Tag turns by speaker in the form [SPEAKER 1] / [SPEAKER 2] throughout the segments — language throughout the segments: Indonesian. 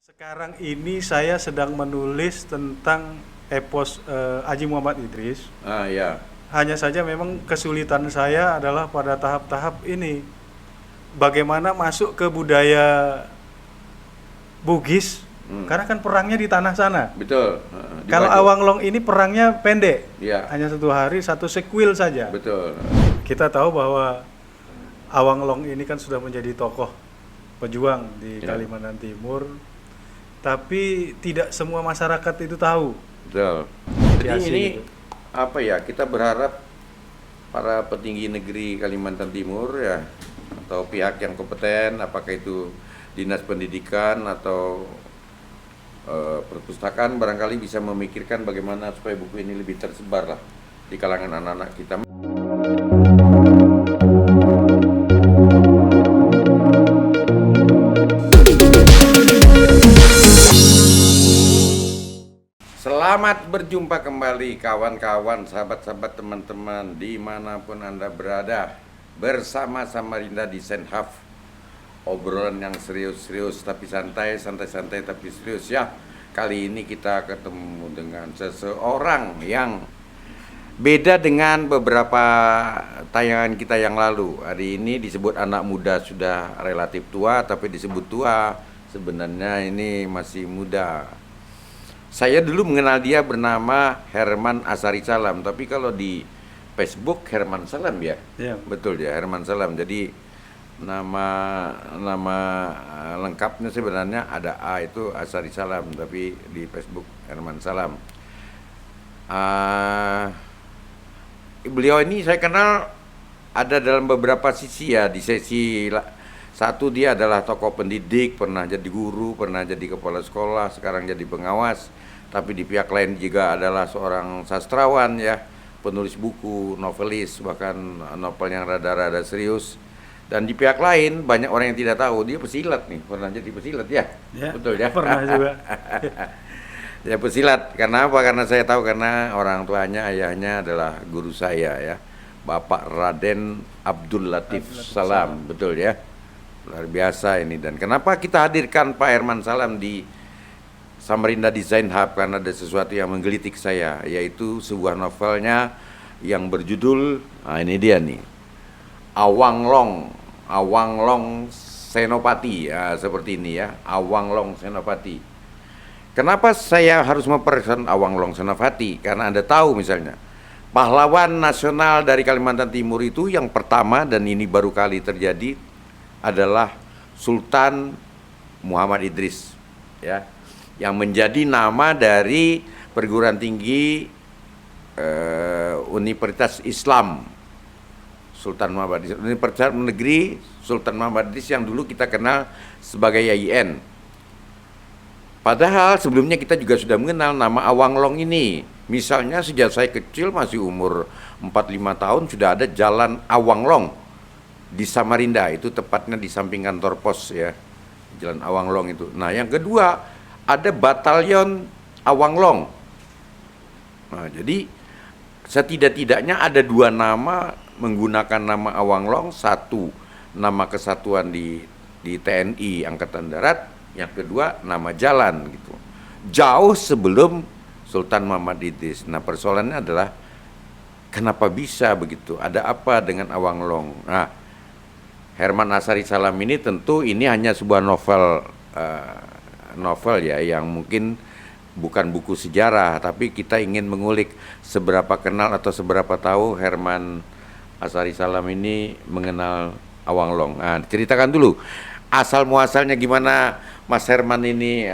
[SPEAKER 1] Sekarang ini saya sedang menulis tentang epos Haji Muhammad Idris.
[SPEAKER 2] Ya,
[SPEAKER 1] Hanya saja memang kesulitan saya adalah pada tahap-tahap ini. Bagaimana masuk ke budaya Bugis? Karena kan perangnya di tanah sana.
[SPEAKER 2] betul. Di
[SPEAKER 1] Kalau
[SPEAKER 2] Bajo.
[SPEAKER 1] Awang Long ini perangnya pendek,
[SPEAKER 2] Ya,
[SPEAKER 1] hanya 1 hari, 1 sequel saja.
[SPEAKER 2] betul.
[SPEAKER 1] Kita tahu bahwa Awang Long ini kan sudah menjadi tokoh pejuang di
[SPEAKER 2] Ya.
[SPEAKER 1] Kalimantan Timur, tapi tidak semua masyarakat itu tahu.
[SPEAKER 2] Betul. Jadi
[SPEAKER 1] Asli
[SPEAKER 2] ini
[SPEAKER 1] gitu.
[SPEAKER 2] apa ya? Kita berharap para petinggi negeri Kalimantan Timur ya, atau pihak yang kompeten, apakah itu dinas pendidikan atau perpustakaan, barangkali bisa memikirkan bagaimana supaya buku ini lebih tersebar lah di kalangan anak-anak kita. Selamat berjumpa kembali kawan-kawan, sahabat-sahabat, teman-teman dimanapun Anda berada, bersama Samarinda Design Hub. Obrolan yang serius-serius tapi santai, santai-santai tapi serius ya. Kali ini kita ketemu dengan seseorang yang beda dengan beberapa tayangan kita yang lalu. Hari ini disebut anak muda sudah relatif tua, tapi disebut tua sebenarnya ini masih muda. Saya dulu mengenal dia bernama Herman Asari Salam, tapi kalau di Facebook Herman Salam ya.
[SPEAKER 1] Ya.
[SPEAKER 2] Betul ya, Herman Salam. Jadi nama lengkapnya sebenarnya ada A itu Asari Salam, tapi di Facebook Herman Salam. Beliau ini saya kenal ada dalam beberapa sisi ya. Di sesi satu dia adalah tokoh pendidik, pernah jadi guru, pernah jadi kepala sekolah, sekarang jadi pengawas. Tapi di pihak lain juga adalah seorang sastrawan ya, penulis buku, novelis, bahkan novel yang rada-rada serius. Dan di pihak lain banyak orang yang tidak tahu dia pesilat nih, pernah jadi pesilat ya,
[SPEAKER 1] Ya,
[SPEAKER 2] betul ya.
[SPEAKER 1] pernah juga.
[SPEAKER 2] Ya pesilat, karena apa? Karena saya tahu karena orang tuanya, ayahnya adalah guru saya ya, Bapak Raden Abdul Latif Salam, betul ya. Luar biasa ini. Dan kenapa kita hadirkan Pak Herman Salam di Samarinda Design Hub? Karena ada sesuatu yang menggelitik saya, yaitu sebuah novelnya yang berjudul, nah ini dia nih, Awang Long Senopati ya, seperti ini ya, Awang Long Senopati. Kenapa saya harus memperkenalkan Awang Long Senopati? Karena Anda tahu misalnya, pahlawan nasional dari Kalimantan Timur itu yang pertama, dan ini baru kali terjadi, adalah Sultan Muhammad Idris ya, yang menjadi nama dari perguruan tinggi Universitas Islam Sultan Muhammad Idris, Universitas Negeri Sultan Muhammad Idris yang dulu kita kenal sebagai YIN. Padahal sebelumnya kita juga sudah mengenal nama Awang Long ini. Misalnya sejak saya kecil, masih umur 4-5 tahun, sudah ada jalan Awang Long di Samarinda, itu tepatnya di samping kantor pos ya, Jalan Awang Long itu. Nah yang kedua ada Batalion Awang Long. Nah jadi setidak-tidaknya ada 2 nama menggunakan nama Awang Long. Satu nama kesatuan di TNI Angkatan Darat, yang kedua nama jalan gitu, jauh sebelum Sultan Muhammad Idris. Nah persoalannya adalah kenapa bisa begitu, ada apa dengan Awang Long? Nah Herman Asari Salam ini tentu ini hanya sebuah novel ya, yang mungkin bukan buku sejarah, tapi kita ingin mengulik seberapa kenal atau seberapa tahu Herman Asari Salam ini mengenal Awang Long. Nah, ceritakan dulu asal muasalnya gimana Mas Herman ini,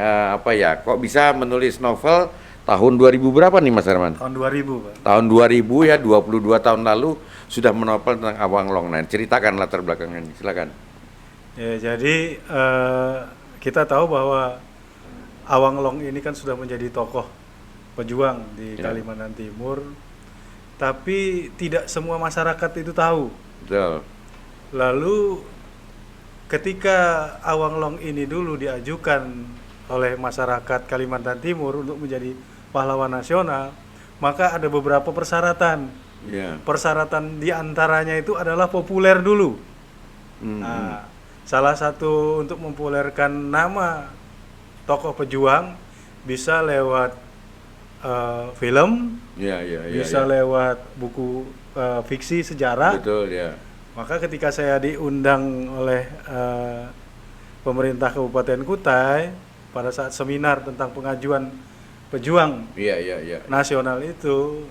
[SPEAKER 2] kok bisa menulis novel tahun 2000 berapa nih Mas Herman?
[SPEAKER 1] Tahun 2000, Pak.
[SPEAKER 2] Tahun 2000 ya, 22 tahun lalu sudah menovel tentang Awang Long. Nah, ceritakan latar belakangnya, silakan.
[SPEAKER 1] Ya, jadi kita tahu bahwa Awang Long ini kan sudah menjadi tokoh pejuang di
[SPEAKER 2] Ya.
[SPEAKER 1] Kalimantan Timur, tapi tidak semua masyarakat itu tahu.
[SPEAKER 2] Betul.
[SPEAKER 1] Lalu ketika Awang Long ini dulu diajukan oleh masyarakat Kalimantan Timur untuk menjadi pahlawan nasional, maka ada beberapa persyaratan.
[SPEAKER 2] Ya.
[SPEAKER 1] Persyaratan diantaranya itu adalah populer dulu. Nah, salah satu untuk mempopulerkan nama tokoh pejuang bisa lewat film, bisa lewat buku fiksi sejarah.
[SPEAKER 2] Betul ya.
[SPEAKER 1] Maka ketika saya diundang oleh pemerintah Kabupaten Kutai pada saat seminar tentang pengajuan pejuang nasional itu,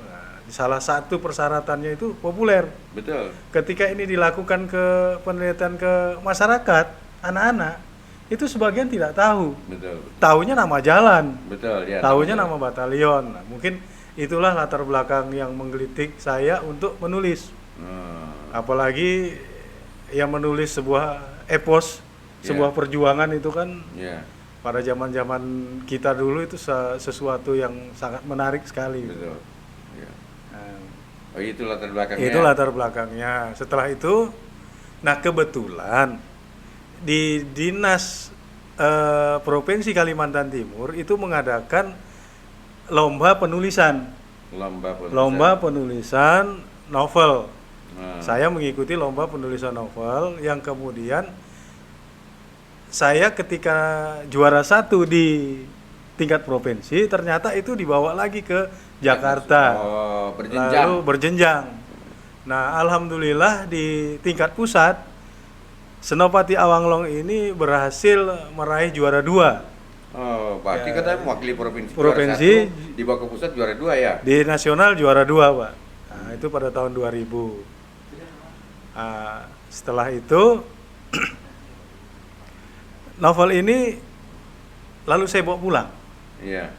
[SPEAKER 1] salah satu persyaratannya itu populer.
[SPEAKER 2] Betul.
[SPEAKER 1] Ketika ini dilakukan ke penelitian ke masyarakat, anak-anak itu sebagian tidak tahu.
[SPEAKER 2] Betul.
[SPEAKER 1] Taunya nama jalan.
[SPEAKER 2] Betul ya.
[SPEAKER 1] Taunya nama batalion. Nah, mungkin itulah latar belakang yang menggelitik saya untuk menulis. Apalagi yang menulis sebuah epos, sebuah perjuangan itu kan pada zaman-zaman kita dulu itu sesuatu yang sangat menarik sekali.
[SPEAKER 2] Betul. Itu latar belakangnya.
[SPEAKER 1] Itu latar belakangnya. Setelah itu, nah kebetulan di Dinas Provinsi Kalimantan Timur itu mengadakan lomba penulisan novel. Saya mengikuti lomba penulisan novel yang kemudian saya ketika juara 1 di tingkat provinsi ternyata itu dibawa lagi ke Jakarta. Lalu berjenjang. Nah, alhamdulillah di tingkat pusat Senopati Awanglong ini berhasil meraih juara 2.
[SPEAKER 2] Berarti katanya mewakili provinsi. Dibawa ke pusat juara 2 ya?
[SPEAKER 1] Di nasional juara 2, Pak. Nah, itu pada tahun 2000. Setelah itu novel ini lalu saya bawa pulang. Iya.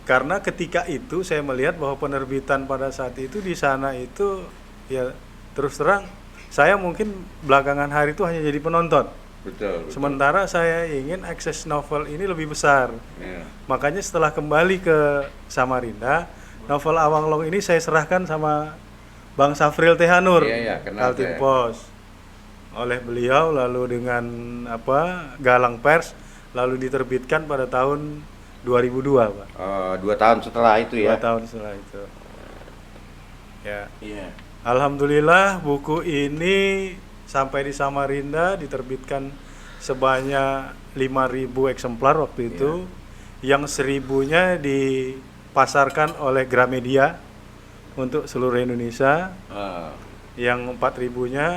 [SPEAKER 1] Karena ketika itu saya melihat bahwa penerbitan pada saat itu di sana itu ya terus terang saya mungkin belakangan hari itu hanya jadi penonton.
[SPEAKER 2] Betul.
[SPEAKER 1] Sementara saya ingin akses novel ini lebih besar. Yeah. Makanya setelah kembali ke Samarinda, novel Awanglong ini saya serahkan sama Bang Safril Tehanur, Kaltim Pos. Oleh beliau lalu dengan Galang Pers lalu diterbitkan pada tahun 2002, Pak.
[SPEAKER 2] 2 tahun setelah itu ya.
[SPEAKER 1] 2 tahun setelah itu. Ya. Yeah. Alhamdulillah buku ini sampai di Samarinda diterbitkan sebanyak 5.000 eksemplar waktu itu. Yang 1.000-nya dipasarkan oleh Gramedia untuk seluruh Indonesia. Yang 4.000-nya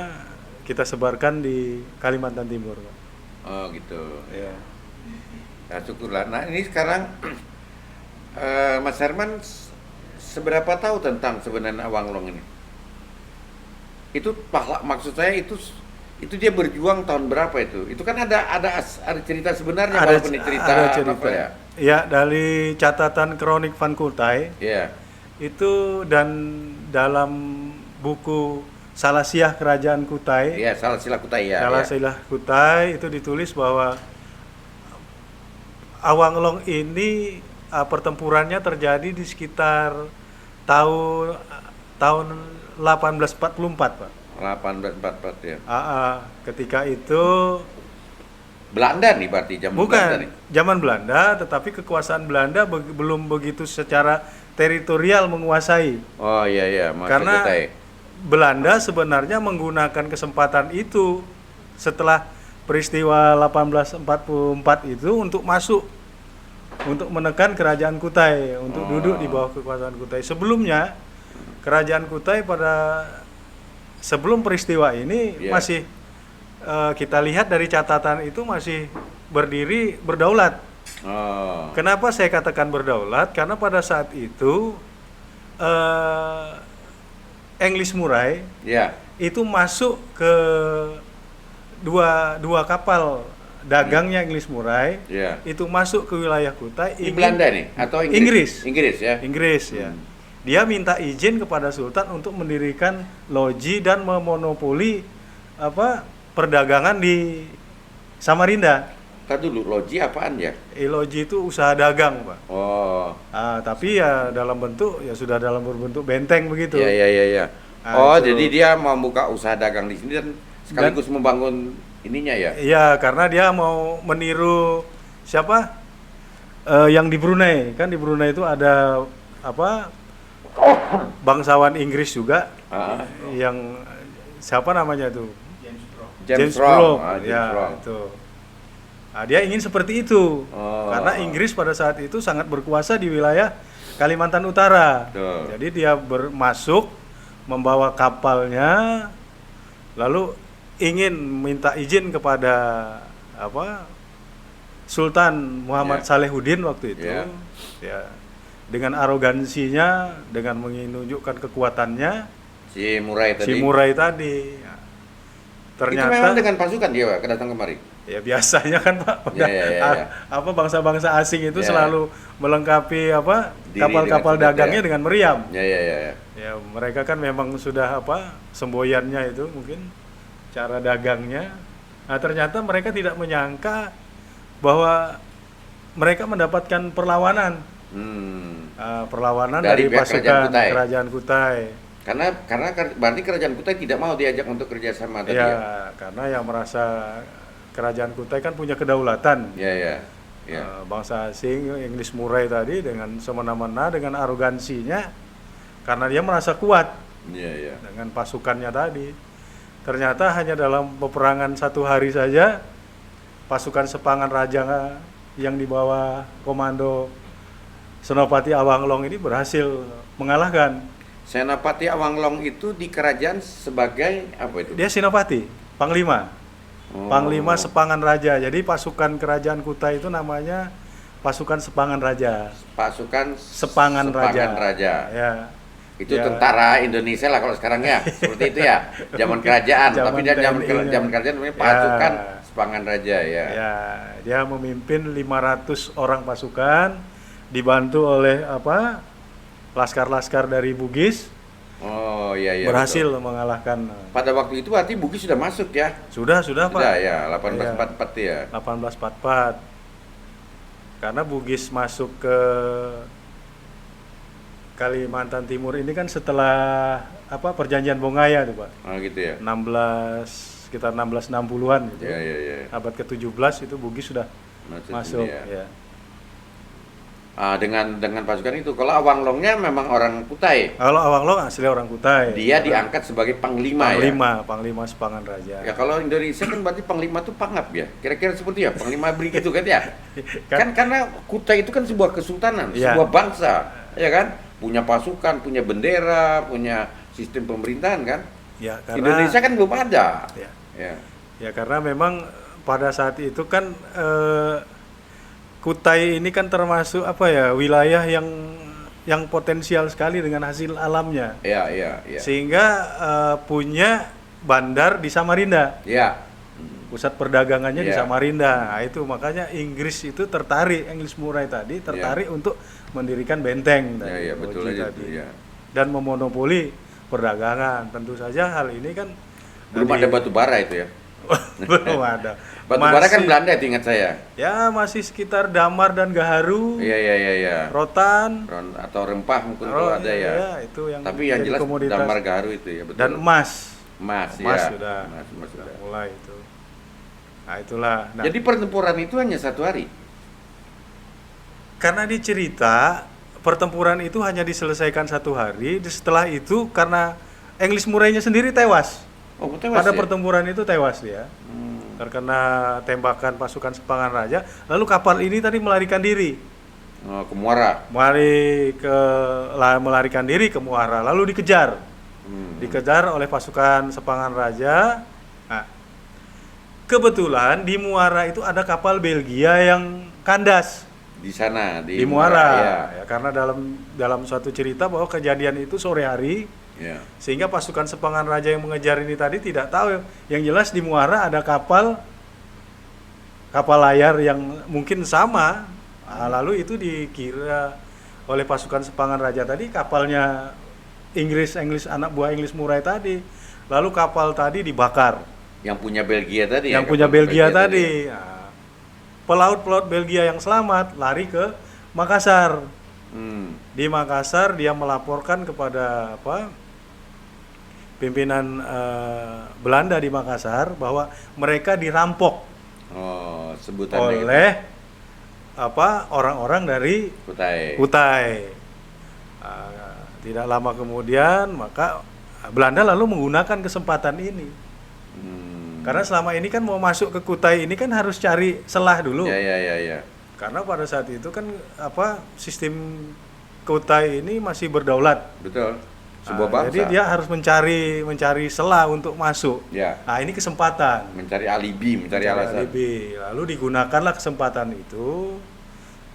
[SPEAKER 1] kita sebarkan di Kalimantan Timur.
[SPEAKER 2] Oh gitu.
[SPEAKER 1] Ya.
[SPEAKER 2] Nah, syukurlah. Nah ini sekarang Mas Herman seberapa tahu tentang sebenarnya Awanglong ini? Itu maksud saya itu dia berjuang tahun berapa itu? Itu kan ada cerita sebenarnya walaupun cerita apa ya?
[SPEAKER 1] Ya, dari catatan Kronik Van Kutai.
[SPEAKER 2] Iya.
[SPEAKER 1] Itu dan dalam buku Salasiah Kerajaan Kutai.
[SPEAKER 2] Iya, Salasiah Kutai ya.
[SPEAKER 1] Salasiah Kutai itu ditulis bahwa Awanglong ini pertempurannya terjadi di sekitar tahun 1844, Pak.
[SPEAKER 2] 1844 ya.
[SPEAKER 1] Ketika itu
[SPEAKER 2] Belanda nih berarti zaman Belanda nih.
[SPEAKER 1] Zaman Belanda, tetapi kekuasaan Belanda belum begitu secara teritorial menguasai.
[SPEAKER 2] Oh iya,
[SPEAKER 1] karena Belanda sebenarnya menggunakan kesempatan itu setelah peristiwa 1844 itu untuk masuk, untuk menekan kerajaan Kutai, untuk duduk di bawah kekuasaan Kutai. Sebelumnya kerajaan Kutai sebelum peristiwa ini masih kita lihat dari catatan itu masih berdiri berdaulat. Kenapa saya katakan berdaulat? Karena pada saat itu English Murai itu masuk ke dua kapal dagangnya English Murai itu masuk ke wilayah Kutai.
[SPEAKER 2] Di Belanda nih atau
[SPEAKER 1] Inggris?
[SPEAKER 2] Inggris ya.
[SPEAKER 1] Dia minta izin kepada Sultan untuk mendirikan loji dan memonopoli perdagangan di Samarinda.
[SPEAKER 2] Dulu loji apaan ya?
[SPEAKER 1] Loji itu usaha dagang, Pak. Tapi ya sudah dalam berbentuk benteng begitu.
[SPEAKER 2] Iya. Jadi dia mau buka usaha dagang di sini dan sekaligus membangun ininya ya?
[SPEAKER 1] Iya, karena dia mau meniru siapa? Yang di Brunei. Kan di Brunei itu ada bangsawan Inggris juga. Yang siapa namanya tuh?
[SPEAKER 2] James Strong.
[SPEAKER 1] Ya, itu. Nah, dia ingin seperti itu.
[SPEAKER 2] Oh.
[SPEAKER 1] Karena Inggris pada saat itu sangat berkuasa di wilayah Kalimantan Utara.
[SPEAKER 2] Betul.
[SPEAKER 1] Jadi dia masuk membawa kapalnya, lalu ingin minta izin kepada Sultan Muhammad
[SPEAKER 2] Ya.
[SPEAKER 1] Salehuddin waktu itu.
[SPEAKER 2] Ya.
[SPEAKER 1] Ya, dengan arogansinya, dengan menunjukkan kekuatannya,
[SPEAKER 2] Si Murai tadi.
[SPEAKER 1] si Murai tadi. Ya.
[SPEAKER 2] Itu memang
[SPEAKER 1] Ternyata
[SPEAKER 2] dengan pasukan dia Pak, kedatang kemari.
[SPEAKER 1] ya biasanya kan Pak,
[SPEAKER 2] Ya, ya, ya, ya.
[SPEAKER 1] bangsa-bangsa asing itu
[SPEAKER 2] Ya.
[SPEAKER 1] selalu melengkapi
[SPEAKER 2] Diri
[SPEAKER 1] kapal-kapal
[SPEAKER 2] dengan
[SPEAKER 1] dagangnya
[SPEAKER 2] senjata.
[SPEAKER 1] dengan meriam.
[SPEAKER 2] Ya.
[SPEAKER 1] Ya mereka kan memang sudah semboyannya itu mungkin cara dagangnya. Nah ternyata mereka tidak menyangka bahwa mereka mendapatkan perlawanan, perlawanan
[SPEAKER 2] Dari
[SPEAKER 1] dari
[SPEAKER 2] pihak
[SPEAKER 1] pasukan
[SPEAKER 2] Kerajaan Kutai.
[SPEAKER 1] Kerajaan Kutai.
[SPEAKER 2] Karena berarti kerajaan Kutai tidak mau diajak untuk kerjasama tadi ya.
[SPEAKER 1] Ya karena yang merasa Kerajaan Kutai kan punya kedaulatan.
[SPEAKER 2] Ya.
[SPEAKER 1] Bangsa asing Inggris Murai tadi dengan semena-mena, dengan arogansinya, karena dia merasa kuat
[SPEAKER 2] Ya.
[SPEAKER 1] dengan pasukannya tadi. Ternyata hanya dalam peperangan 1 hari saja pasukan Sepangan Raja yang di bawah komando Senopati Awanglong ini berhasil mengalahkan.
[SPEAKER 2] Senopati Awanglong itu di kerajaan sebagai apa itu?
[SPEAKER 1] Dia Senopati, Panglima.
[SPEAKER 2] Oh.
[SPEAKER 1] Panglima Sepangan Raja. Jadi pasukan Kerajaan Kutai itu namanya pasukan Sepangan Raja.
[SPEAKER 2] Pasukan
[SPEAKER 1] Sepangan Raja. Ya.
[SPEAKER 2] Itu
[SPEAKER 1] Ya.
[SPEAKER 2] tentara Indonesia lah kalau sekarang ya. Seperti itu ya. Zaman kerajaan,
[SPEAKER 1] Zaman
[SPEAKER 2] tapi dia
[SPEAKER 1] TNI-nya.
[SPEAKER 2] zaman kerajaan namanya pasukan
[SPEAKER 1] Ya.
[SPEAKER 2] Sepangan Raja ya.
[SPEAKER 1] Ya, dia memimpin 500 orang pasukan dibantu oleh laskar-laskar dari Bugis,
[SPEAKER 2] Oh iya.
[SPEAKER 1] berhasil
[SPEAKER 2] Betul.
[SPEAKER 1] mengalahkan.
[SPEAKER 2] Pada waktu itu berarti Bugis sudah masuk ya.
[SPEAKER 1] Sudah Pak.
[SPEAKER 2] Sudah ya, 1844 ya.
[SPEAKER 1] 1844. Karena Bugis masuk ke Kalimantan Timur ini kan setelah Perjanjian Bongaya tuh Pak.
[SPEAKER 2] Oh gitu ya.
[SPEAKER 1] Sekitar 1660-an gitu.
[SPEAKER 2] Ya.
[SPEAKER 1] Abad ke-17 itu Bugis sudah masuk
[SPEAKER 2] sini ya.
[SPEAKER 1] ya.
[SPEAKER 2] Dengan pasukan itu, kalau Awanglongnya memang orang Kutai,
[SPEAKER 1] Kalau Awanglong asli orang Kutai.
[SPEAKER 2] dia diangkat sebagai panglima ya.
[SPEAKER 1] Panglima Sepangan Raja.
[SPEAKER 2] Ya kalau Indonesia kan berarti panglima itu pangap ya, kira-kira seperti ya, panglima begitu kan ya.
[SPEAKER 1] Kan-
[SPEAKER 2] Kan karena Kutai itu kan sebuah kesultanan,
[SPEAKER 1] Ya.
[SPEAKER 2] sebuah bangsa, ya kan, punya pasukan, punya bendera, punya sistem pemerintahan kan.
[SPEAKER 1] Ya, karena
[SPEAKER 2] Indonesia kan belum ada.
[SPEAKER 1] ya,
[SPEAKER 2] Ya.
[SPEAKER 1] ya karena memang pada saat itu kan Kutai ini kan termasuk wilayah yang potensial sekali dengan hasil alamnya.
[SPEAKER 2] Ya.
[SPEAKER 1] Sehingga punya bandar di Samarinda.
[SPEAKER 2] Ya.
[SPEAKER 1] Pusat perdagangannya di
[SPEAKER 2] Ya.
[SPEAKER 1] Samarinda. Nah, itu makanya Inggris itu tertarik, Inggris Murai tadi tertarik untuk mendirikan benteng tadi.
[SPEAKER 2] Ya, betul
[SPEAKER 1] Oji
[SPEAKER 2] aja
[SPEAKER 1] tadi.
[SPEAKER 2] itu ya.
[SPEAKER 1] Dan memonopoli perdagangan. Tentu saja hal ini kan
[SPEAKER 2] Belum ada batu bara itu ya.
[SPEAKER 1] belum ada.
[SPEAKER 2] Batu bara kan
[SPEAKER 1] Masih-
[SPEAKER 2] Belanda itu ingat saya.
[SPEAKER 1] Ya masih sekitar Damar dan Gaharu,
[SPEAKER 2] Iya.
[SPEAKER 1] rotan,
[SPEAKER 2] Atau rempah mungkin kalau ada ya.
[SPEAKER 1] itu yang
[SPEAKER 2] Tapi yang
[SPEAKER 1] jadi
[SPEAKER 2] jelas
[SPEAKER 1] komoditas.
[SPEAKER 2] Damar Gaharu itu ya betul.
[SPEAKER 1] Dan emas.
[SPEAKER 2] Emas
[SPEAKER 1] Emas
[SPEAKER 2] ya.
[SPEAKER 1] sudah,
[SPEAKER 2] Emas
[SPEAKER 1] sudah
[SPEAKER 2] sudah.
[SPEAKER 1] mulai itu. Nah itulah. Nah,
[SPEAKER 2] Jadi pertempuran itu hanya 1 hari.
[SPEAKER 1] karena dicerita pertempuran itu hanya diselesaikan 1 hari. Setelah itu karena Inggris Murainya sendiri tewas.
[SPEAKER 2] Oh, tewas
[SPEAKER 1] Pada
[SPEAKER 2] ya?
[SPEAKER 1] pertempuran itu tewas dia. Terkena tembakan pasukan Sepangan Raja. Lalu kapal ini tadi melarikan diri.
[SPEAKER 2] Oh, ke Muara.
[SPEAKER 1] Melarikan diri ke Muara, lalu dikejar. Dikejar oleh pasukan Sepangan Raja. Nah, kebetulan di Muara itu ada kapal Belgia yang kandas
[SPEAKER 2] Di sana
[SPEAKER 1] di Muara.
[SPEAKER 2] Ya.
[SPEAKER 1] Ya, karena dalam suatu cerita bahwa kejadian itu sore hari,
[SPEAKER 2] Ya.
[SPEAKER 1] sehingga pasukan Sepangan Raja yang mengejar ini tadi tidak tahu. Yang jelas di Muara ada kapal layar yang mungkin sama. Nah, lalu itu dikira oleh pasukan Sepangan Raja tadi kapalnya Inggris anak buah Inggris Murai tadi. Lalu kapal tadi dibakar.
[SPEAKER 2] Yang punya Belgia tadi
[SPEAKER 1] Yang
[SPEAKER 2] ya.
[SPEAKER 1] punya
[SPEAKER 2] kapal
[SPEAKER 1] Belgia tadi. Nah, pelaut-pelaut Belgia yang selamat lari ke Makassar. Di Makassar dia melaporkan kepada pimpinan Belanda di Makassar bahwa mereka dirampok
[SPEAKER 2] Oh, sebutannya
[SPEAKER 1] oleh orang-orang dari
[SPEAKER 2] Kutai.
[SPEAKER 1] Kutai. Tidak lama kemudian maka Belanda lalu menggunakan kesempatan ini. Karena selama ini kan mau masuk ke Kutai ini kan harus cari celah dulu.
[SPEAKER 2] Ya.
[SPEAKER 1] Karena pada saat itu kan sistem Kutai ini masih berdaulat.
[SPEAKER 2] Betul. Sebuah bangsa.
[SPEAKER 1] Jadi dia harus mencari celah untuk masuk.
[SPEAKER 2] Ya.
[SPEAKER 1] Nah, ini kesempatan.
[SPEAKER 2] Mencari alibi, mencari alasan.
[SPEAKER 1] Alibi. Lalu digunakanlah kesempatan itu.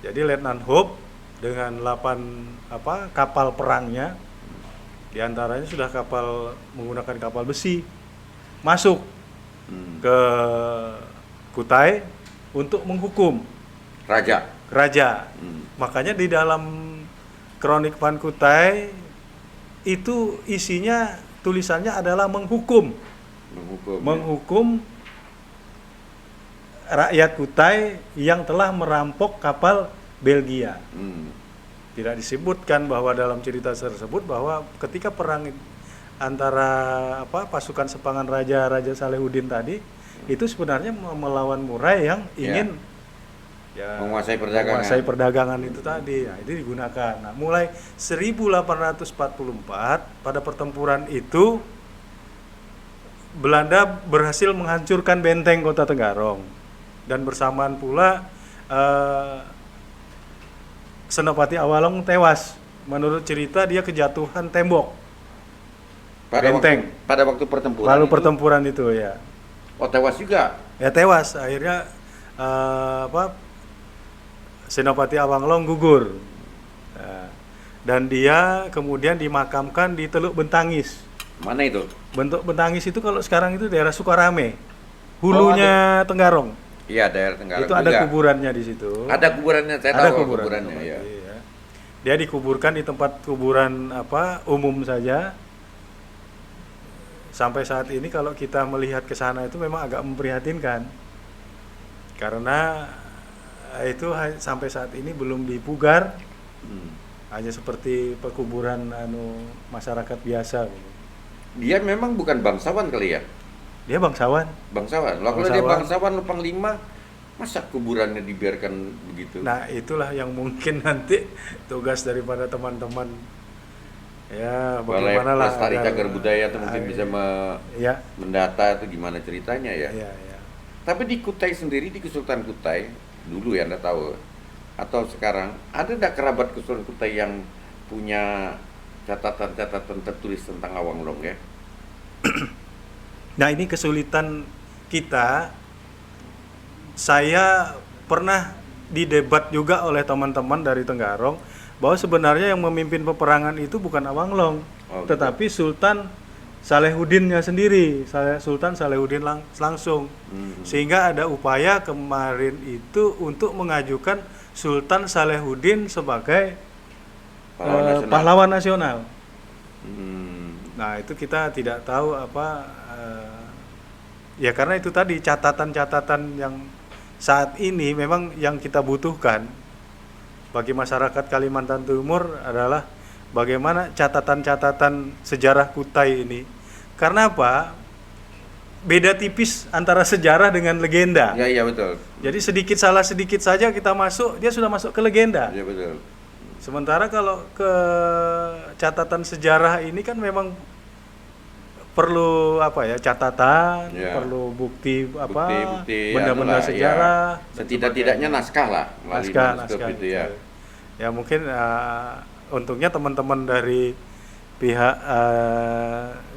[SPEAKER 1] Jadi Letnan Hope dengan 8 kapal perangnya, diantaranya sudah menggunakan kapal besi, masuk ke Kutai untuk menghukum raja. Makanya di dalam Kronik Van Kutai itu isinya tulisannya adalah menghukum rakyat Kutai yang telah merampok kapal Belgia. Tidak disebutkan bahwa dalam cerita tersebut bahwa ketika perang antara pasukan sepangan Raja Salehuddin tadi itu sebenarnya melawan Murai yang ingin
[SPEAKER 2] menguasai
[SPEAKER 1] perdagangan itu tadi. Nah, itu digunakan. Nah, mulai 1844 pada pertempuran itu Belanda berhasil menghancurkan benteng kota Tenggarong dan bersamaan pula Senopati Awalong tewas. Menurut cerita dia kejatuhan tembok benteng
[SPEAKER 2] pada waktu pertempuran.
[SPEAKER 1] Lalu pertempuran itu ya.
[SPEAKER 2] Oh, tewas juga.
[SPEAKER 1] Ya tewas. Akhirnya Senopati Awalong gugur. Dan dia kemudian dimakamkan di Teluk Bentangis.
[SPEAKER 2] Mana itu?
[SPEAKER 1] Bentuk Bentangis itu kalau sekarang itu daerah Sukarame. Hulunya Tenggarong.
[SPEAKER 2] Iya, daerah Tenggarong.
[SPEAKER 1] Itu ada kuburannya di situ.
[SPEAKER 2] Ada kuburannya, saya tahu kuburannya ya.
[SPEAKER 1] Iya. Dia dikuburkan di tempat kuburan umum saja. Sampai saat ini kalau kita melihat ke sana itu memang agak memprihatinkan. Karena itu sampai saat ini belum dipugar. Hanya seperti pekuburan masyarakat biasa.
[SPEAKER 2] Dia memang bukan bangsawan kali ya?
[SPEAKER 1] Dia bangsawan.
[SPEAKER 2] Loh, kalau dia bangsawan, lo panglima, masa kuburannya dibiarkan begitu?
[SPEAKER 1] Nah, itulah yang mungkin nanti tugas daripada teman-teman ya bagaimana lah
[SPEAKER 2] Lestari Cagar Budaya atau mungkin bisa mendata itu gimana ceritanya ya. Tapi di Kutai sendiri, di Kesultanan Kutai dulu ya, Anda tahu, atau sekarang ada tidak kerabat Kesultanan Kutai yang punya catatan-catatan tertulis tentang Awanglong ya?
[SPEAKER 1] Nah, ini kesulitan kita. Saya pernah didebat juga oleh teman-teman dari Tenggarong bahwa sebenarnya yang memimpin peperangan itu bukan Awanglong, tetapi Sultan Salehuddinnya sendiri, Sultan Salehuddin langsung. Sehingga ada upaya kemarin itu untuk mengajukan Sultan Salehuddin sebagai pahlawan nasional. Nah, itu kita tidak tahu ya karena itu tadi catatan-catatan yang saat ini memang yang kita butuhkan bagi masyarakat Kalimantan Timur adalah bagaimana catatan-catatan sejarah Kutai ini. Karena apa? Beda tipis antara sejarah dengan legenda.
[SPEAKER 2] Iya betul.
[SPEAKER 1] Jadi salah sedikit saja kita masuk, dia sudah masuk ke legenda.
[SPEAKER 2] Iya betul.
[SPEAKER 1] Sementara kalau ke catatan sejarah ini kan memang perlu catatan, perlu bukti benda-benda sejarah.
[SPEAKER 2] Setidak-tidaknya naskah lah,
[SPEAKER 1] naskah
[SPEAKER 2] itu ya.
[SPEAKER 1] Ya mungkin untungnya teman-teman dari pihak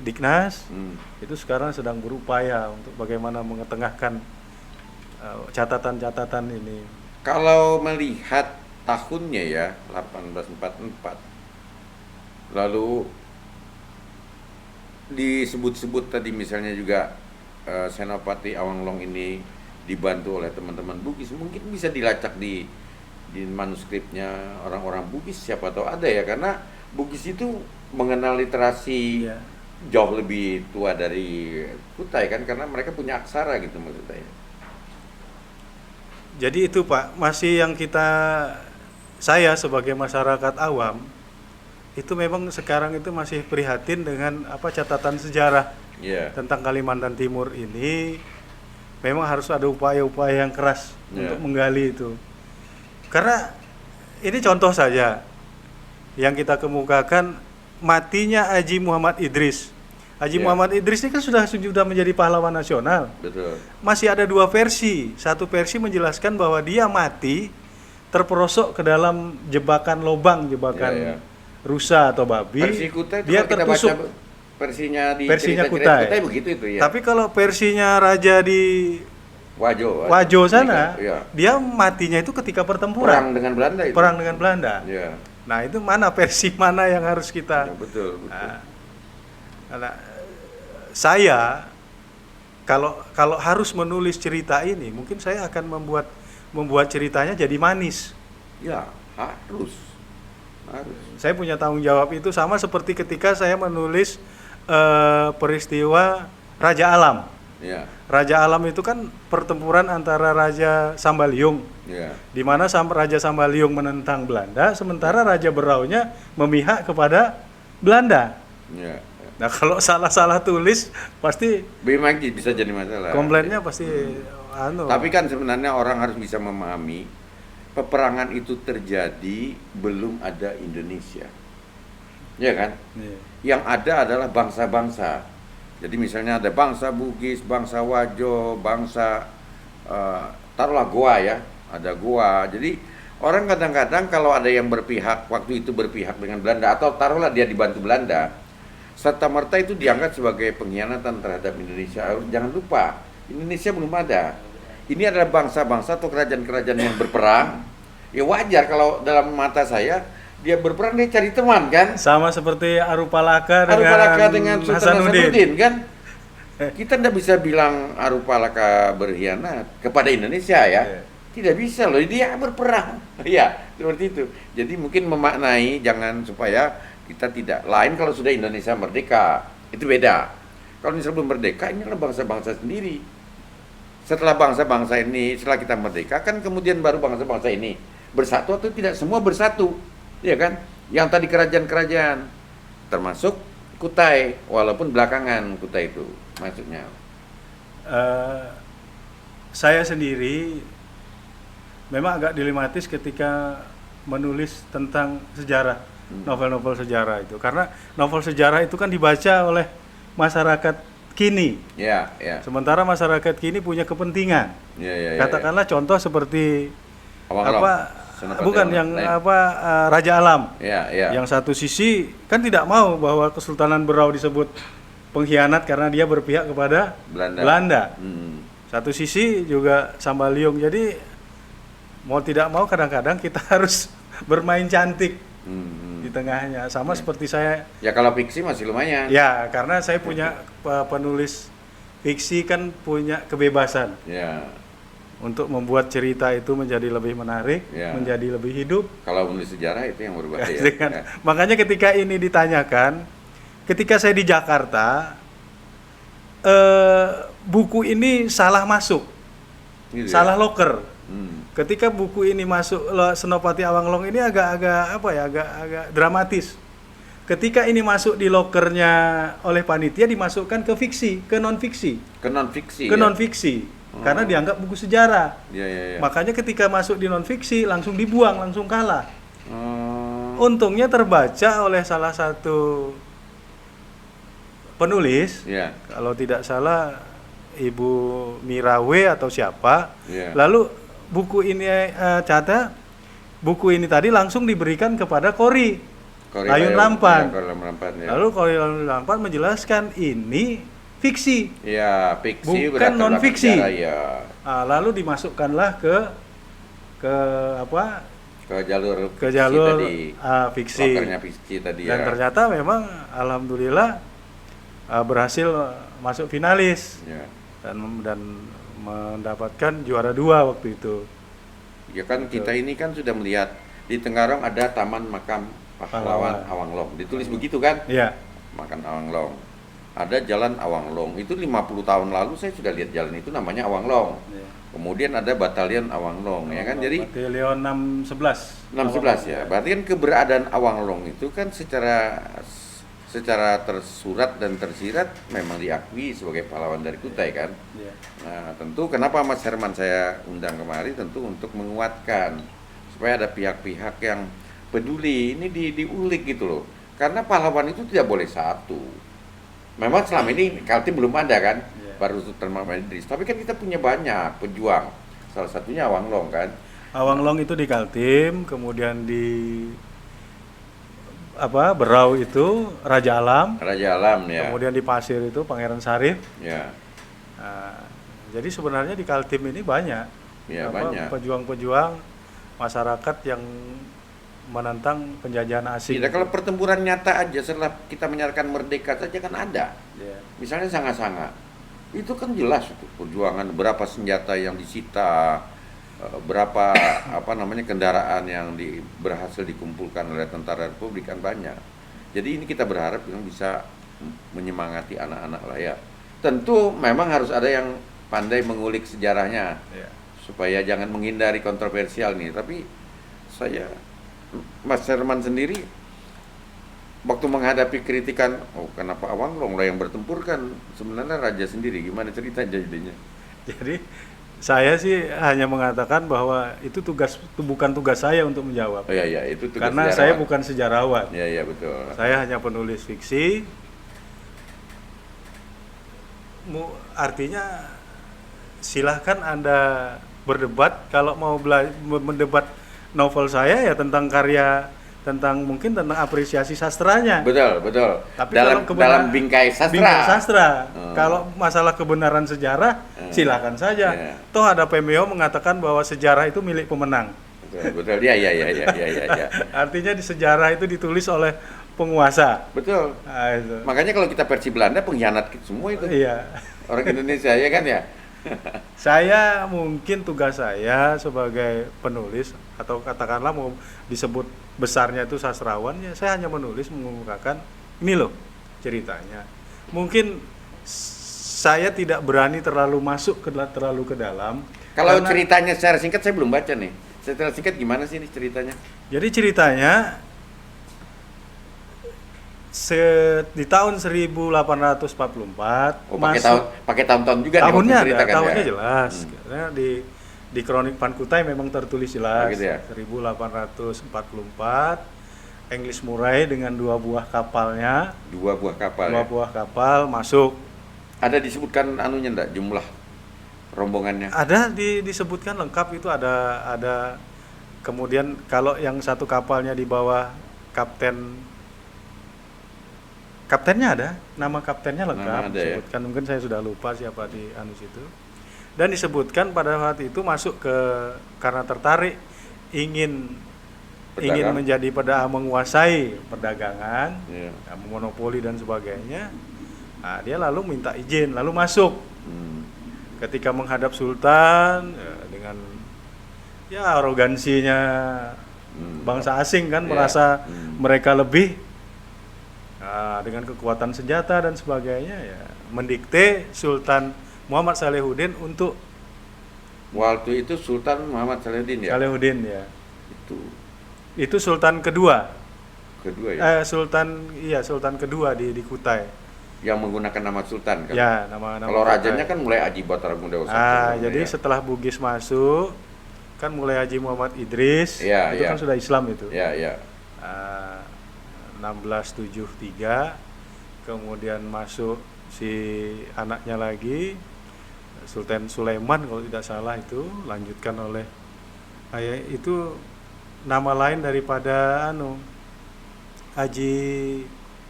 [SPEAKER 1] Diknas itu sekarang sedang berupaya untuk bagaimana mengetengahkan catatan-catatan ini.
[SPEAKER 2] Kalau melihat tahunnya ya 1844, lalu disebut-sebut tadi misalnya juga Senopati Awanglong ini dibantu oleh teman-teman Bugis, mungkin bisa dilacak di manuskripnya orang-orang Bugis, siapa tahu ada ya, karena Bugis itu mengenal literasi jauh lebih tua dari Kutai kan, karena mereka punya aksara gitu maksud saya.
[SPEAKER 1] Jadi itu Pak, masih yang saya sebagai masyarakat awam itu memang sekarang itu masih prihatin dengan catatan sejarah tentang Kalimantan Timur ini. Memang harus ada upaya-upaya yang keras untuk menggali itu. Karena ini contoh saja yang kita kemukakan, matinya Haji Muhammad Idris Haji
[SPEAKER 2] Ya.
[SPEAKER 1] Muhammad Idris ini kan sudah menjadi pahlawan nasional.
[SPEAKER 2] Betul.
[SPEAKER 1] Masih ada dua versi. Satu versi menjelaskan bahwa dia mati terperosok ke dalam jebakan lobang, jebakan
[SPEAKER 2] Ya, ya.
[SPEAKER 1] rusa atau babi.
[SPEAKER 2] Versi Kutai itu
[SPEAKER 1] Dia
[SPEAKER 2] kalau kita
[SPEAKER 1] tertusuk.
[SPEAKER 2] baca versinya di
[SPEAKER 1] Versinya
[SPEAKER 2] cerita-cerita
[SPEAKER 1] Kutai.
[SPEAKER 2] Kutai begitu itu ya.
[SPEAKER 1] Tapi kalau versinya raja di Wajo sana,
[SPEAKER 2] Iya.
[SPEAKER 1] dia matinya itu ketika
[SPEAKER 2] Perang
[SPEAKER 1] pertempuran,
[SPEAKER 2] dengan Belanda itu.
[SPEAKER 1] perang dengan Belanda.
[SPEAKER 2] Ya.
[SPEAKER 1] Nah, itu mana versi mana yang harus kita?
[SPEAKER 2] Ya, betul, betul.
[SPEAKER 1] Nah, karena saya kalau harus menulis cerita ini, mungkin saya akan membuat ceritanya jadi manis.
[SPEAKER 2] Ya, harus.
[SPEAKER 1] Saya punya tanggung jawab itu, sama seperti ketika saya menulis peristiwa Raja Alam.
[SPEAKER 2] Ya,
[SPEAKER 1] Raja Alam itu kan pertempuran antara Raja Sambaliung,
[SPEAKER 2] ya.
[SPEAKER 1] di mana Raja Sambaliung menentang Belanda, sementara Raja Beraunya memihak kepada Belanda.
[SPEAKER 2] Ya.
[SPEAKER 1] Nah, kalau salah-salah tulis pasti
[SPEAKER 2] Memang bisa jadi masalah.
[SPEAKER 1] komplainnya pasti anu.
[SPEAKER 2] Tapi kan sebenarnya orang harus bisa memahami peperangan itu terjadi belum ada Indonesia. Ya kan?
[SPEAKER 1] Iya.
[SPEAKER 2] Yang ada adalah bangsa-bangsa. Jadi misalnya ada bangsa Bugis, bangsa Wajo, bangsa taruhlah Goa ya, ada Goa. Jadi orang kadang-kadang kalau ada yang berpihak waktu itu berpihak dengan Belanda atau taruhlah dia dibantu Belanda, serta merta itu dianggap sebagai pengkhianatan terhadap Indonesia. Jangan lupa, Indonesia belum ada. Ini adalah bangsa-bangsa atau kerajaan-kerajaan yang berperang. Ya wajar kalau dalam mata saya dia berperang, dia cari teman kan.
[SPEAKER 1] Sama seperti Arupalaka
[SPEAKER 2] dengan Sultan Hasanuddin kan. Kita tidak bisa bilang Arupalaka berkhianat kepada Indonesia ya.
[SPEAKER 1] Iya.
[SPEAKER 2] Tidak bisa loh, dia berperang. Ya, seperti itu. Jadi mungkin memaknai jangan supaya kita tidak lain kalau sudah Indonesia merdeka. Itu beda. Kalau misalnya belum merdeka, ini adalah bangsa-bangsa sendiri. Setelah bangsa-bangsa ini, setelah kita merdeka, kan kemudian baru bangsa-bangsa ini bersatu atau tidak, semua bersatu. Ya kan? Yang tadi kerajaan-kerajaan termasuk Kutai, walaupun belakangan Kutai itu maksudnya.
[SPEAKER 1] Saya sendiri memang agak dilematis ketika menulis tentang sejarah, novel-novel sejarah itu, karena novel sejarah itu kan dibaca oleh masyarakat kini.
[SPEAKER 2] Ya, ya.
[SPEAKER 1] Sementara masyarakat kini punya kepentingan.
[SPEAKER 2] Ya.
[SPEAKER 1] Katakanlah contoh seperti
[SPEAKER 2] Awang-awang.
[SPEAKER 1] apa?
[SPEAKER 2] Senopati
[SPEAKER 1] Bukan
[SPEAKER 2] Awang.
[SPEAKER 1] yang
[SPEAKER 2] Lain.
[SPEAKER 1] Raja Alam.
[SPEAKER 2] Ya, ya.
[SPEAKER 1] Yang satu sisi kan tidak mau bahwa Kesultanan Berau disebut pengkhianat karena dia berpihak kepada Belanda. Satu sisi juga Sambaliung. Jadi mau tidak mau kadang-kadang kita harus bermain cantik di tengahnya. Sama seperti saya.
[SPEAKER 2] Ya kalau fiksi masih lumayan.
[SPEAKER 1] Ya, karena saya punya penulis fiksi kan punya kebebasan
[SPEAKER 2] Ya.
[SPEAKER 1] untuk membuat cerita itu menjadi lebih menarik,
[SPEAKER 2] Ya.
[SPEAKER 1] menjadi lebih hidup.
[SPEAKER 2] Kalau menulis sejarah itu yang berbahaya.
[SPEAKER 1] Dengan- Makanya ketika ini ditanyakan, ketika saya di Jakarta, buku ini salah masuk,
[SPEAKER 2] Gitu ya?
[SPEAKER 1] salah loker.
[SPEAKER 2] Hmm.
[SPEAKER 1] Ketika buku ini masuk Senopati Awanglong ini agak dramatis. Ketika ini masuk di lokernya oleh panitia, dimasukkan ke fiksi, ke non fiksi,
[SPEAKER 2] Ke non fiksi.
[SPEAKER 1] ke non fiksi, karena dianggap buku sejarah.
[SPEAKER 2] Ya.
[SPEAKER 1] Makanya ketika masuk di non fiksi langsung dibuang, langsung kalah.
[SPEAKER 2] Oh.
[SPEAKER 1] Untungnya terbaca oleh salah satu penulis,
[SPEAKER 2] Ya.
[SPEAKER 1] kalau tidak salah Ibu Mirawe atau siapa.
[SPEAKER 2] Ya.
[SPEAKER 1] Lalu buku ini buku ini tadi langsung diberikan kepada Kori Layun Lampan.
[SPEAKER 2] Ya, Kori Layun Lampan, ya.
[SPEAKER 1] Lalu Kori Layun Lampan menjelaskan ini fiksi,
[SPEAKER 2] Ya, fiksi
[SPEAKER 1] bukan
[SPEAKER 2] berlatar belakang
[SPEAKER 1] non-fiksi.
[SPEAKER 2] sejarah, ya.
[SPEAKER 1] Lalu dimasukkanlah ke apa?
[SPEAKER 2] Ke jalur
[SPEAKER 1] Ke
[SPEAKER 2] fiksi
[SPEAKER 1] jalur
[SPEAKER 2] tadi.
[SPEAKER 1] fiksi.
[SPEAKER 2] Lokernya fiksi tadi
[SPEAKER 1] Dan
[SPEAKER 2] ya.
[SPEAKER 1] ternyata memang alhamdulillah berhasil masuk finalis
[SPEAKER 2] Ya.
[SPEAKER 1] dan mendapatkan juara 2 waktu itu.
[SPEAKER 2] Ya kan kita ini kan sudah melihat di Tenggarong ada Taman Makam Pahlawan
[SPEAKER 1] Pahlawan.
[SPEAKER 2] Awanglong. Ditulis begitu kan?
[SPEAKER 1] Iya.
[SPEAKER 2] Makam Awanglong. Ada Jalan Awanglong. Itu 50 tahun lalu saya sudah lihat jalan itu namanya Awanglong.
[SPEAKER 1] Iya.
[SPEAKER 2] Kemudian ada Batalion Awanglong ya kan. Jadi
[SPEAKER 1] Batalion 611.
[SPEAKER 2] 611 ya. Berarti kan keberadaan Awanglong itu kan secara tersurat dan tersirat memang diakui sebagai pahlawan dari Kutai kan.
[SPEAKER 1] Iya.
[SPEAKER 2] Nah, tentu kenapa Mas Herman saya undang kemari tentu untuk menguatkan supaya ada pihak-pihak yang peduli ini diulik gitu loh. Karena pahlawan itu tidak boleh satu. Memang selama ini Kaltim belum ada kan,
[SPEAKER 1] Iya.
[SPEAKER 2] baru Sultan Muhammad Idris. Tapi kan kita punya banyak pejuang. Salah satunya Awanglong kan.
[SPEAKER 1] Awanglong itu di Kaltim, kemudian di Berau itu Raja Alam,
[SPEAKER 2] Raja Alam ya.
[SPEAKER 1] kemudian di Pasir itu Pangeran Sarif.
[SPEAKER 2] Ya,
[SPEAKER 1] Nah, jadi sebenarnya di Kaltim ini banyak
[SPEAKER 2] ya banyak.
[SPEAKER 1] pejuang-pejuang masyarakat yang menentang penjajahan asing.
[SPEAKER 2] Tidak, kalau pertempuran nyata aja setelah kita menyatakan merdeka saja kan ada.
[SPEAKER 1] Ya.
[SPEAKER 2] Misalnya Sanga-Sanga. Itu kan jelas itu perjuangan, berapa senjata yang disita, berapa kendaraan yang berhasil dikumpulkan oleh tentara Republik kan banyak. Jadi ini kita berharap yang bisa menyemangati anak-anak lah ya. Tentu memang harus ada yang pandai mengulik sejarahnya
[SPEAKER 1] Ya.
[SPEAKER 2] supaya jangan menghindari kontroversial nih. Tapi saya, Mas Herman sendiri waktu menghadapi kritikan, oh kenapa Awanglong lah yang bertempur, kan sebenarnya raja sendiri, gimana cerita jadinya?
[SPEAKER 1] Jadi saya sih hanya mengatakan bahwa itu bukan tugas saya untuk menjawab.
[SPEAKER 2] Oh iya, itu tugas
[SPEAKER 1] Karena
[SPEAKER 2] sejarawan.
[SPEAKER 1] saya bukan sejarawan.
[SPEAKER 2] Iya betul.
[SPEAKER 1] Saya hanya penulis fiksi. Artinya silahkan Anda berdebat. Kalau mau mendebat novel saya ya tentang karya, mungkin tentang apresiasi sastranya.
[SPEAKER 2] Betul.
[SPEAKER 1] Tapi
[SPEAKER 2] dalam
[SPEAKER 1] kalau kebenaran-
[SPEAKER 2] bingkai sastra.
[SPEAKER 1] Bingkai sastra.
[SPEAKER 2] Hmm.
[SPEAKER 1] Kalau masalah kebenaran sejarah, silakan saja.
[SPEAKER 2] Yeah.
[SPEAKER 1] Toh ada Pemeo mengatakan bahwa sejarah itu milik pemenang.
[SPEAKER 2] Betul. Iya.
[SPEAKER 1] Artinya di sejarah itu ditulis oleh penguasa.
[SPEAKER 2] Betul.
[SPEAKER 1] Nah, itu.
[SPEAKER 2] Makanya kalau kita versi Belanda pengkhianat semua itu.
[SPEAKER 1] Iya.
[SPEAKER 2] Orang Indonesia ya kan ya.
[SPEAKER 1] Saya mungkin tugas saya sebagai penulis atau katakanlah mau disebut besarnya itu sastrawan, ya saya hanya menulis, mengungkapkan ini loh ceritanya. Mungkin saya tidak berani terlalu masuk terlalu ke dalam.
[SPEAKER 2] Kalau
[SPEAKER 1] karena-
[SPEAKER 2] ceritanya secara singkat saya belum baca nih. Secara singkat gimana sih ini ceritanya?
[SPEAKER 1] Jadi ceritanya di tahun 1844
[SPEAKER 2] Oh, pakai tahun-tahun juga nih waktu
[SPEAKER 1] tahunnya ada,
[SPEAKER 2] ceritakan
[SPEAKER 1] tahunnya
[SPEAKER 2] ya?
[SPEAKER 1] jelas. Karena di Kronik Van Kutai memang tertulis jelas.
[SPEAKER 2] Oh, gitu ya?
[SPEAKER 1] 1844 English Murray dengan dua buah kapalnya,
[SPEAKER 2] Dua buah kapal
[SPEAKER 1] dua
[SPEAKER 2] ya?
[SPEAKER 1] buah kapal masuk.
[SPEAKER 2] Ada disebutkan anunya enggak, jumlah rombongannya?
[SPEAKER 1] Ada disebutkan lengkap itu ada. Kemudian kalau yang satu kapalnya di bawah kaptennya ada, nama kaptennya lengkap
[SPEAKER 2] Nama ada ya?
[SPEAKER 1] disebutkan. Mungkin saya sudah lupa siapa di anus itu. Dan disebutkan pada saat itu masuk karena tertarik ingin
[SPEAKER 2] Pedagang.
[SPEAKER 1] menjadi menguasai perdagangan,
[SPEAKER 2] Iya.
[SPEAKER 1] monopoli dan sebagainya. Nah, dia lalu minta izin, lalu masuk.
[SPEAKER 2] Hmm.
[SPEAKER 1] Ketika menghadap Sultan dengan arogansinya bangsa asing kan,
[SPEAKER 2] Iya.
[SPEAKER 1] merasa mereka lebih. Nah, dengan kekuatan senjata dan sebagainya ya mendikte Sultan Muhammad Salehuddin untuk
[SPEAKER 2] Waktu itu Sultan Muhammad Salehuddin ya?
[SPEAKER 1] Salehuddin ya.
[SPEAKER 2] Itu
[SPEAKER 1] Itu Sultan kedua.
[SPEAKER 2] kedua ya?
[SPEAKER 1] Sultan kedua di Kutai.
[SPEAKER 2] Yang menggunakan nama Sultan kan?
[SPEAKER 1] Ya, nama
[SPEAKER 2] Kalau
[SPEAKER 1] Kutai.
[SPEAKER 2] rajanya kan mulai Haji Batara Muda
[SPEAKER 1] Jadi setelah Bugis masuk kan mulai Haji Muhammad Idris,
[SPEAKER 2] Iya,
[SPEAKER 1] itu
[SPEAKER 2] iya.
[SPEAKER 1] kan sudah Islam itu.
[SPEAKER 2] Ya.
[SPEAKER 1] 1673, kemudian masuk si anaknya lagi Sultan Sulaiman kalau tidak salah, itu lanjutkan oleh itu nama lain daripada Haji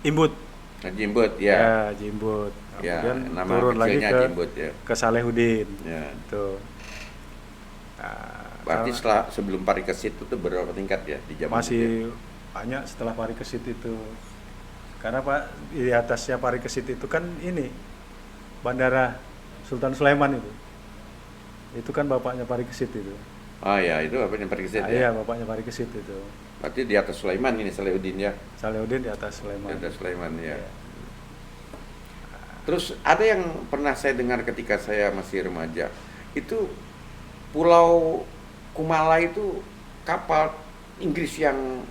[SPEAKER 1] Imbut.
[SPEAKER 2] Haji Imbut ya.
[SPEAKER 1] Haji Imbut.
[SPEAKER 2] Ya,
[SPEAKER 1] Kemudian
[SPEAKER 2] nama
[SPEAKER 1] turun lagi
[SPEAKER 2] kecilnya
[SPEAKER 1] ke
[SPEAKER 2] Haji Imbut ya.
[SPEAKER 1] Salehuddin.
[SPEAKER 2] Ya.
[SPEAKER 1] Itu. Nah,
[SPEAKER 2] Berarti sebelum Parikesit itu berapa tingkat ya di zaman itu ya?
[SPEAKER 1] masih banyak setelah Parikesit itu. Karena di atasnya Parikesit itu kan ini Bandara Sultan Sulaiman itu. Itu kan bapaknya Parikesit itu.
[SPEAKER 2] Oh ya, itu apa yang Parikesit
[SPEAKER 1] Iya,
[SPEAKER 2] ya?
[SPEAKER 1] bapaknya Parikesit itu.
[SPEAKER 2] Berarti di atas Sulaiman ini Salehuddin ya.
[SPEAKER 1] Salehuddin di atas
[SPEAKER 2] Di
[SPEAKER 1] Sulaiman.
[SPEAKER 2] atas Sulaiman ya.
[SPEAKER 1] Iya.
[SPEAKER 2] Terus ada yang pernah saya dengar ketika saya masih remaja, itu Pulau Kumala itu kapal Inggris yang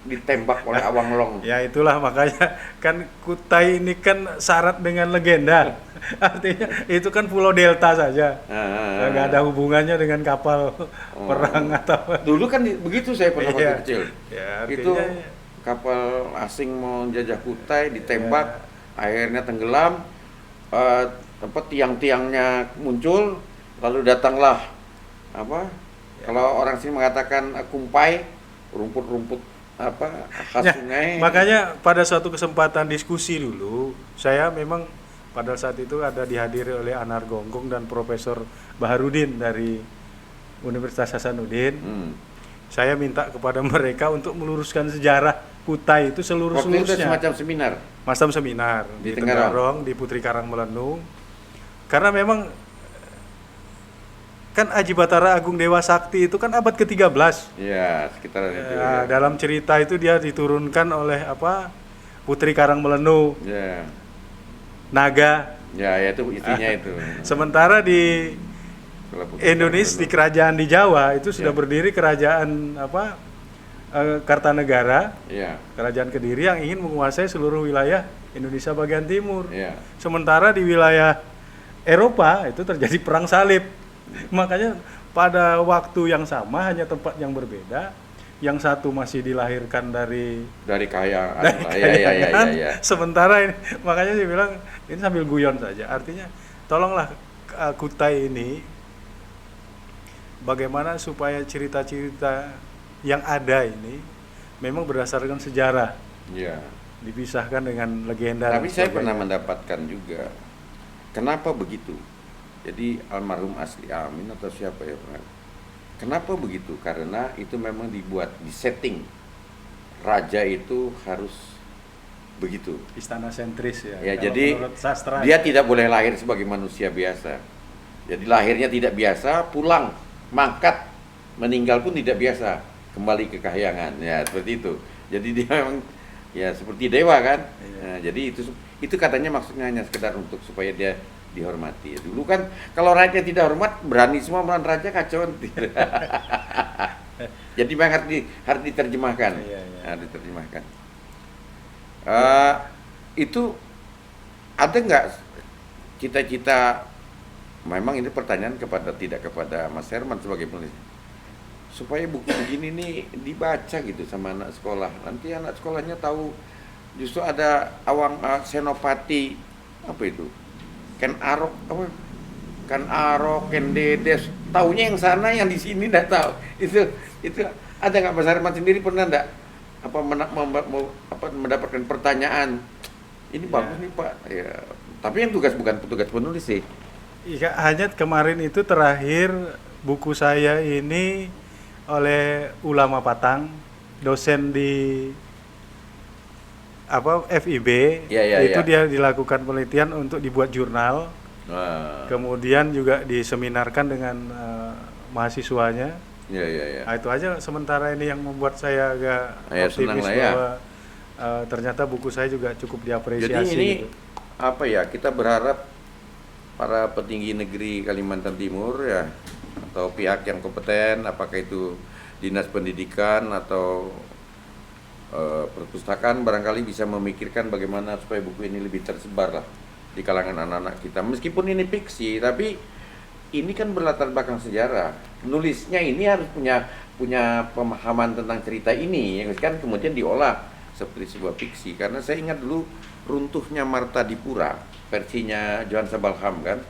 [SPEAKER 2] ditembak oleh Awanglong.
[SPEAKER 1] Ya itulah makanya kan Kutai ini kan syarat dengan legenda. Artinya itu kan pulau delta saja. Nggak ada hubungannya dengan kapal perang atau
[SPEAKER 2] Dulu kan begitu saya pernah waktu
[SPEAKER 1] Iya.
[SPEAKER 2] kecil.
[SPEAKER 1] Ya,
[SPEAKER 2] Itu
[SPEAKER 1] artinya
[SPEAKER 2] kapal asing mau jajah Kutai ditembak, akhirnya tenggelam, tiang-tiangnya muncul, lalu datanglah apa? Kalau orang sini mengatakan kumpai, rumput-rumput khas
[SPEAKER 1] Ya,
[SPEAKER 2] sungai.
[SPEAKER 1] makanya pada suatu kesempatan diskusi dulu, saya memang pada saat itu ada dihadiri oleh Anar Gonggong dan Profesor Baharudin dari Universitas Hasanuddin. Saya minta kepada mereka untuk meluruskan sejarah Kutai itu
[SPEAKER 2] Waktu itu
[SPEAKER 1] seluruh-seluruhnya.
[SPEAKER 2] semacam seminar.
[SPEAKER 1] Macam seminar
[SPEAKER 2] Di
[SPEAKER 1] di
[SPEAKER 2] Tenggarong.
[SPEAKER 1] Tenggarong, di Putri Karang Melenung. Karena memang kan Aji Batara Agung Dewa Sakti itu kan abad ke-13.
[SPEAKER 2] Ya, sekitar itu.
[SPEAKER 1] Ya, dalam cerita itu dia diturunkan oleh Putri Karang Melenung,
[SPEAKER 2] Ya.
[SPEAKER 1] naga.
[SPEAKER 2] Ya, itu isinya itu.
[SPEAKER 1] Sementara di
[SPEAKER 2] Kalau Putri
[SPEAKER 1] Indonesia, di
[SPEAKER 2] Karang
[SPEAKER 1] kerajaan di Jawa itu sudah
[SPEAKER 2] Ya.
[SPEAKER 1] berdiri kerajaan Kartanegara,
[SPEAKER 2] Ya,
[SPEAKER 1] kerajaan Kediri yang ingin menguasai seluruh wilayah Indonesia bagian timur.
[SPEAKER 2] ya.
[SPEAKER 1] Sementara di wilayah Eropa itu terjadi perang salib. Makanya pada waktu yang sama hanya tempat yang berbeda. Yang satu masih dilahirkan dari
[SPEAKER 2] Kayaan.
[SPEAKER 1] dari
[SPEAKER 2] lah. Ya.
[SPEAKER 1] Kayangan. Sementara ini, makanya saya bilang ini sambil guyon saja. Artinya tolonglah Kutai ini bagaimana supaya cerita-cerita yang ada ini memang berdasarkan sejarah,
[SPEAKER 2] Ya.
[SPEAKER 1] dipisahkan dengan legenda.
[SPEAKER 2] Tapi
[SPEAKER 1] dan
[SPEAKER 2] saya pernah
[SPEAKER 1] sebagainya.
[SPEAKER 2] mendapatkan juga kenapa begitu. Jadi almarhum Asli Amin atau siapa ya, kenapa begitu? Karena itu memang dibuat di setting raja itu harus begitu.
[SPEAKER 1] Istana sentris ya.
[SPEAKER 2] Ya,
[SPEAKER 1] kalau
[SPEAKER 2] jadi
[SPEAKER 1] menurut sastra.
[SPEAKER 2] dia tidak boleh lahir sebagai manusia biasa. Jadi lahirnya tidak biasa, pulang, mangkat, meninggal pun tidak biasa, kembali ke kahyangan. Ya, seperti itu. Jadi dia memang ya seperti dewa kan.
[SPEAKER 1] Iya.
[SPEAKER 2] Nah, jadi itu katanya maksudnya hanya sekedar untuk supaya dia dihormati. Dulu kan kalau raja tidak hormat, berani semua melawan raja, kacau. Jadi memang harus diterjemahkan.
[SPEAKER 1] Iya, iya.
[SPEAKER 2] Harus diterjemahkan. Itu ada nggak cita-cita, memang ini pertanyaan tidak kepada Mas Herman sebagai penulis, supaya buku begini nih dibaca gitu sama anak sekolah, nanti anak sekolahnya tahu justru ada Senopati apa itu, Ken Arok Ken Dedes, taunya yang sana, yang di sini nggak tahu. Itu ada nggak Mas Herman sendiri pernah nggak mendapatkan pertanyaan ini bagus nih Pak ya, tapi yang bukan petugas penulis sih.
[SPEAKER 1] Iya, hanya kemarin itu terakhir buku saya ini oleh ulama Patang, dosen di FIB. Itu dia dilakukan penelitian untuk dibuat jurnal. Kemudian juga diseminarkan dengan mahasiswanya.
[SPEAKER 2] Ya.
[SPEAKER 1] Nah, itu aja sementara ini yang membuat saya agak optimis
[SPEAKER 2] senang lah ya.
[SPEAKER 1] bahwa ternyata buku saya juga cukup diapresiasi.
[SPEAKER 2] Jadi ini
[SPEAKER 1] gitu.
[SPEAKER 2] kita berharap para petinggi negeri Kalimantan Timur ya, atau pihak yang kompeten, apakah itu dinas pendidikan atau perpustakaan, barangkali bisa memikirkan bagaimana supaya buku ini lebih tersebar lah di kalangan anak-anak kita. Meskipun ini fiksi, tapi ini kan berlatar belakang sejarah. Nulisnya ini harus punya pemahaman tentang cerita ini, ya kan, kemudian diolah seperti sebuah fiksi. Karena saya ingat dulu runtuhnya Marta Dipura, versinya Johan Sabalham kan,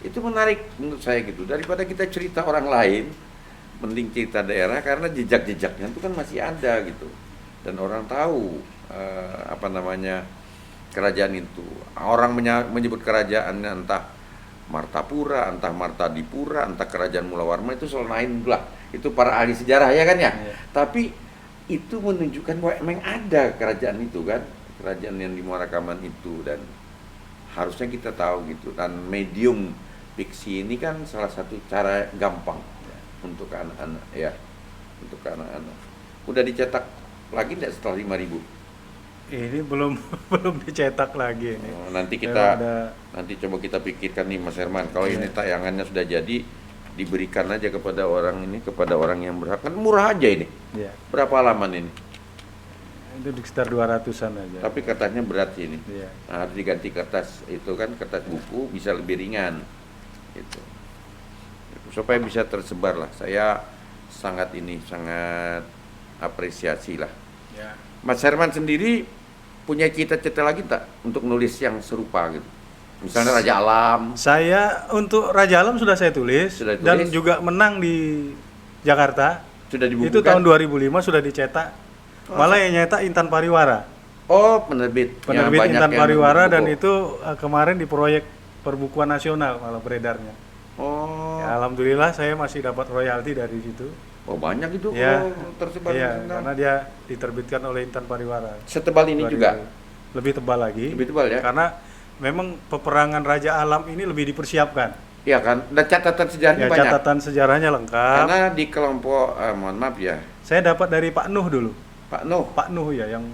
[SPEAKER 2] itu menarik menurut saya gitu. Daripada kita cerita orang lain, mending cerita daerah, karena jejak-jejaknya itu kan masih ada gitu, dan orang tahu kerajaan itu. Orang menyebut kerajaannya entah Martapura, entah Marta Dipura, entah kerajaan Mulawarman, itu soal lain lah. Itu para ahli sejarah ya kan ya. Tapi itu menunjukkan bahwa memang ada kerajaan itu kan, kerajaan yang di Muarakaman itu, dan harusnya kita tahu gitu. Dan medium fiksi ini kan salah satu cara gampang untuk anak-anak ya, untuk anak-anak. Udah dicetak lagi tidak setelah 5.000?
[SPEAKER 1] Ini belum dicetak lagi ini.
[SPEAKER 2] Nanti coba kita pikirkan nih Mas Herman, kalau ini tayangannya sudah jadi, diberikan aja kepada orang ini, kepada orang yang berhak. Kan murah aja ini.
[SPEAKER 1] Iya.
[SPEAKER 2] Berapa halaman ini?
[SPEAKER 1] Itu di sekitar 200-an aja.
[SPEAKER 2] Tapi kertasnya berat sih ini.
[SPEAKER 1] Iya.
[SPEAKER 2] Nah, harus diganti kertas itu kan, kertas buku bisa lebih ringan. Gitu. Supaya bisa tersebar lah. Saya sangat apresiasi lah.
[SPEAKER 1] Ya.
[SPEAKER 2] Mas Herman sendiri punya cita-cita lagi tak untuk nulis yang serupa gitu? Misalnya Raja Alam.
[SPEAKER 1] Saya untuk Raja Alam sudah saya tulis,
[SPEAKER 2] Sudah
[SPEAKER 1] dan
[SPEAKER 2] tulis?
[SPEAKER 1] juga menang di Jakarta.
[SPEAKER 2] Sudah dibukukan?
[SPEAKER 1] Itu tahun 2005 sudah dicetak. Malah yang nyetak Intan Pariwara.
[SPEAKER 2] Oh, penerbit. Yang
[SPEAKER 1] Penerbit
[SPEAKER 2] banyak
[SPEAKER 1] Intan
[SPEAKER 2] yang
[SPEAKER 1] Pariwara,
[SPEAKER 2] buku.
[SPEAKER 1] dan itu kemarin di proyek perbukuan nasional malah beredarnya.
[SPEAKER 2] Oh.
[SPEAKER 1] Ya, alhamdulillah saya masih dapat royalti dari situ.
[SPEAKER 2] Oh, banyak itu
[SPEAKER 1] Ya,
[SPEAKER 2] kalau tersebar di
[SPEAKER 1] iya,
[SPEAKER 2] sana.
[SPEAKER 1] karena dia diterbitkan oleh Intan Pariwara.
[SPEAKER 2] Setebal ini
[SPEAKER 1] 2000.
[SPEAKER 2] juga.
[SPEAKER 1] Lebih tebal lagi.
[SPEAKER 2] Lebih tebal ya?
[SPEAKER 1] Karena memang peperangan Raja Alam ini lebih dipersiapkan.
[SPEAKER 2] Iya kan? Dan catatan sejarahnya
[SPEAKER 1] Ya,
[SPEAKER 2] banyak.
[SPEAKER 1] catatan sejarahnya lengkap.
[SPEAKER 2] Karena di kelompok mohon maaf ya,
[SPEAKER 1] Saya dapat dari Pak Nuh dulu.
[SPEAKER 2] Pak Nuh.
[SPEAKER 1] Pak Nuh ya, yang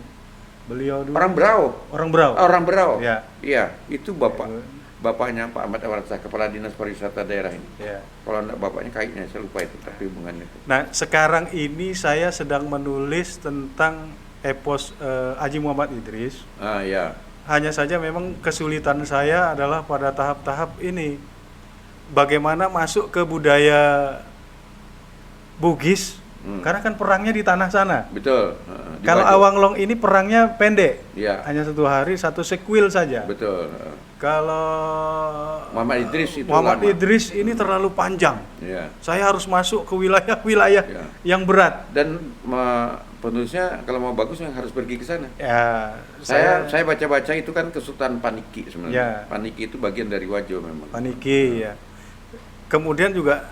[SPEAKER 1] beliau dulu.
[SPEAKER 2] Orang Berau.
[SPEAKER 1] Orang Berau.
[SPEAKER 2] Orang Berau.
[SPEAKER 1] Ya.
[SPEAKER 2] Iya, itu bapaknya Pak Ahmad Awarsa, Kepala Dinas Pariwisata daerah ini.
[SPEAKER 1] Ya.
[SPEAKER 2] Kalau enggak bapaknya kayaknya saya lupa itu, tapi hubungannya itu.
[SPEAKER 1] Nah, sekarang ini saya sedang menulis tentang epos Haji Muhammad Idris.
[SPEAKER 2] Ah ya.
[SPEAKER 1] Hanya saja memang kesulitan saya adalah pada tahap-tahap ini. Bagaimana masuk ke budaya Bugis, karena kan perangnya di tanah sana.
[SPEAKER 2] Betul. Di
[SPEAKER 1] Kalau
[SPEAKER 2] Bajo.
[SPEAKER 1] Awanglong ini perangnya pendek,
[SPEAKER 2] Iya.
[SPEAKER 1] hanya 1 hari, 1 sequel saja.
[SPEAKER 2] Betul.
[SPEAKER 1] Kalau
[SPEAKER 2] Muhammad Idris itu
[SPEAKER 1] Muhammad
[SPEAKER 2] lama.
[SPEAKER 1] Idris ini terlalu panjang.
[SPEAKER 2] Iya.
[SPEAKER 1] Saya harus masuk ke wilayah-wilayah
[SPEAKER 2] Iya.
[SPEAKER 1] yang berat.
[SPEAKER 2] Dan penulisnya kalau mau bagus yang harus pergi ke sana.
[SPEAKER 1] Ya,
[SPEAKER 2] Saya baca-baca itu kan Kesultanan Paniki sebenarnya.
[SPEAKER 1] Ya.
[SPEAKER 2] Paniki itu bagian dari Wajo memang.
[SPEAKER 1] Paniki ya. Kemudian juga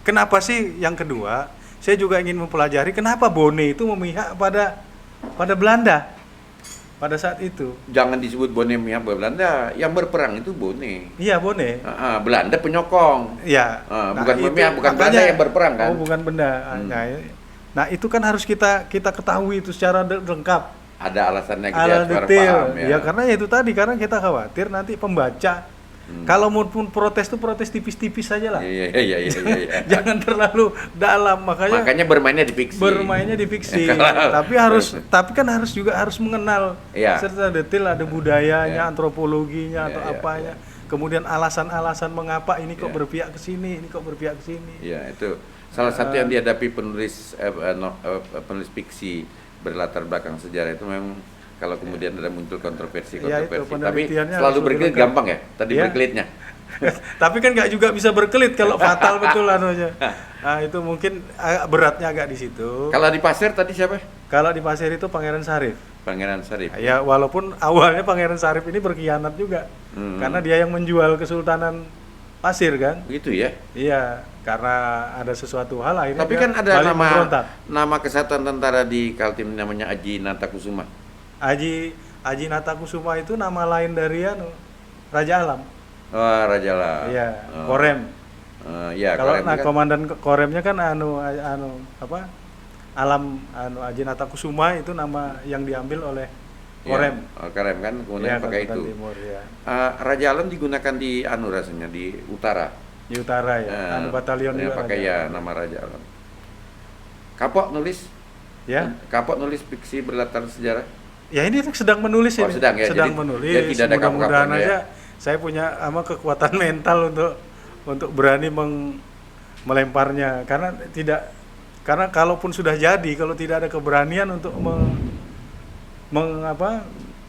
[SPEAKER 1] kenapa sih yang kedua? Saya juga ingin mempelajari kenapa Bone itu memihak pada Belanda pada saat itu.
[SPEAKER 2] Jangan disebut Bone mihak Belanda, yang berperang itu Bone.
[SPEAKER 1] Iya, Bone.
[SPEAKER 2] Belanda penyokong.
[SPEAKER 1] Ya.
[SPEAKER 2] Bukan
[SPEAKER 1] itu
[SPEAKER 2] memihak, bukan
[SPEAKER 1] makanya-
[SPEAKER 2] Belanda yang berperang kan?
[SPEAKER 1] Oh, bukan benda. Nah, itu kan harus kita ketahui itu secara lengkap.
[SPEAKER 2] Ada alasannya gitu
[SPEAKER 1] Ala
[SPEAKER 2] ya, supaya
[SPEAKER 1] detail.
[SPEAKER 2] paham ya.
[SPEAKER 1] Ya, karena itu tadi, karena kita khawatir nanti pembaca kalau maupun protes itu protes tipis-tipis saja lah.
[SPEAKER 2] Iya.
[SPEAKER 1] Jangan terlalu dalam,
[SPEAKER 2] Makanya bermainnya di fiksi.
[SPEAKER 1] bermainnya di fiksi.
[SPEAKER 2] Kalau-
[SPEAKER 1] tapi kan harus mengenal
[SPEAKER 2] Iya.
[SPEAKER 1] serta detail, ada budayanya,
[SPEAKER 2] Iya.
[SPEAKER 1] antropologinya atau
[SPEAKER 2] Iya, iya,
[SPEAKER 1] apanya. Kemudian alasan-alasan mengapa ini kok
[SPEAKER 2] Iya.
[SPEAKER 1] berpihak ke sini, ini kok berpihak ke sini.
[SPEAKER 2] Iya, itu salah satu yang dihadapi penulis fiksi berlatar belakang sejarah itu memang kalau kemudian ada muncul kontroversi.
[SPEAKER 1] Iya, itu
[SPEAKER 2] Tapi
[SPEAKER 1] penelitiannya
[SPEAKER 2] selalu
[SPEAKER 1] harus
[SPEAKER 2] berkelit
[SPEAKER 1] lengkap.
[SPEAKER 2] gampang ya. Tadi
[SPEAKER 1] Iya.
[SPEAKER 2] berkelitnya.
[SPEAKER 1] Tapi kan nggak juga bisa berkelit kalau fatal betul anunya. Nah, itu mungkin beratnya agak di situ.
[SPEAKER 2] Kalau di Pasir tadi siapa?
[SPEAKER 1] Kalau di Pasir itu Pangeran Sarif.
[SPEAKER 2] Pangeran Sarif.
[SPEAKER 1] Ya, walaupun awalnya Pangeran Sarif ini berkhianat juga. Karena dia yang menjual Kesultanan Pasir kan.
[SPEAKER 2] Begitu ya.
[SPEAKER 1] Iya, karena ada sesuatu hal akhirnya
[SPEAKER 2] Tapi
[SPEAKER 1] dia
[SPEAKER 2] kan ada
[SPEAKER 1] balik memberontak.
[SPEAKER 2] nama kesatuan tentara di Kaltim namanya Aji Natakusuma.
[SPEAKER 1] Haji Natakusuma itu nama lain dari Raja Alam.
[SPEAKER 2] Oh, Raja lah.
[SPEAKER 1] Iya,
[SPEAKER 2] Oh.
[SPEAKER 1] Korem.
[SPEAKER 2] Iya,
[SPEAKER 1] Kalau
[SPEAKER 2] Korem kan.
[SPEAKER 1] komandan Koremnya kan Alam Haji Natakusuma itu nama yang diambil oleh Korem.
[SPEAKER 2] Iya, Korem kan kemudian
[SPEAKER 1] Iya,
[SPEAKER 2] pakai
[SPEAKER 1] Kalimantan
[SPEAKER 2] itu.
[SPEAKER 1] Timur, ya.
[SPEAKER 2] Raja Alam digunakan di rasanya di utara.
[SPEAKER 1] Di utara ya. Batalion
[SPEAKER 2] yang
[SPEAKER 1] juga
[SPEAKER 2] pakai
[SPEAKER 1] Raja
[SPEAKER 2] ya
[SPEAKER 1] Alam.
[SPEAKER 2] nama Raja Alam. Kapok nulis?
[SPEAKER 1] Ya.
[SPEAKER 2] Kapok nulis fiksi berlatar sejarah?
[SPEAKER 1] Ya, ini sedang menulis
[SPEAKER 2] Oh,
[SPEAKER 1] ini.
[SPEAKER 2] sedang ya, jadi
[SPEAKER 1] menulis.
[SPEAKER 2] dia tidak ada
[SPEAKER 1] Mudah-mudahan
[SPEAKER 2] kapok-kapoknya
[SPEAKER 1] aja saya punya kekuatan mental untuk berani melemparnya, karena kalaupun sudah jadi, kalau tidak ada keberanian untuk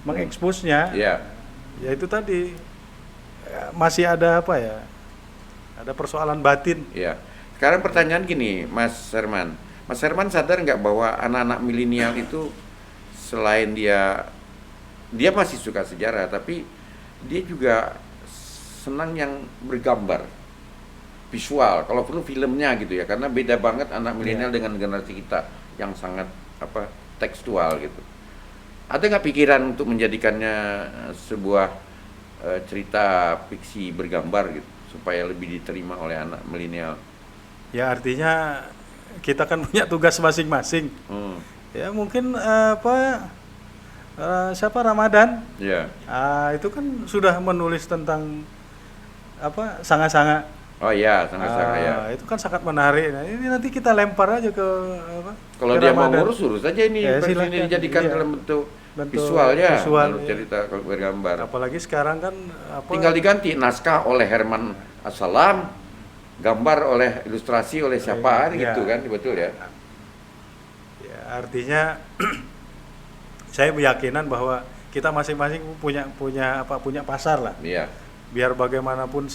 [SPEAKER 1] mengeksposnya,
[SPEAKER 2] Iya.
[SPEAKER 1] ya itu tadi masih ada ada persoalan batin.
[SPEAKER 2] Iya. Sekarang pertanyaan gini, Mas Herman. Mas Herman sadar nggak bahwa anak-anak milenial itu selain dia masih suka sejarah, tapi dia juga senang yang bergambar, visual. Kalau perlu filmnya gitu ya, karena beda banget anak milenial dengan generasi kita yang sangat tekstual gitu. Ada nggak pikiran untuk menjadikannya sebuah cerita fiksi bergambar gitu, supaya lebih diterima oleh anak milenial?
[SPEAKER 1] Ya, artinya kita kan punya tugas masing-masing. Ya, mungkin siapa Ramadan?
[SPEAKER 2] Ya.
[SPEAKER 1] Itu kan sudah menulis tentang sanga-sanga.
[SPEAKER 2] Oh iya, sangat-sangat ya.
[SPEAKER 1] Itu kan sangat menarik. Nah, ini nanti kita lempar aja ke
[SPEAKER 2] Kalau
[SPEAKER 1] ke
[SPEAKER 2] dia mau
[SPEAKER 1] Ramadan.
[SPEAKER 2] ngurus saja ini
[SPEAKER 1] Ya,
[SPEAKER 2] versi ini
[SPEAKER 1] silakan.
[SPEAKER 2] dijadikan
[SPEAKER 1] Iya.
[SPEAKER 2] dalam bentuk
[SPEAKER 1] Bentuk
[SPEAKER 2] visual ya,
[SPEAKER 1] visual,
[SPEAKER 2] menurut
[SPEAKER 1] iya.
[SPEAKER 2] cerita kalau bergambar.
[SPEAKER 1] Apalagi sekarang kan
[SPEAKER 2] Tinggal diganti naskah oleh Herman Assalam, gambar oleh ilustrasi oleh siapa
[SPEAKER 1] Iya.
[SPEAKER 2] gitu kan, betul ya?
[SPEAKER 1] ya, artinya saya keyakinan bahwa kita masing-masing punya pasar lah.
[SPEAKER 2] Iya.
[SPEAKER 1] Biar bagaimanapun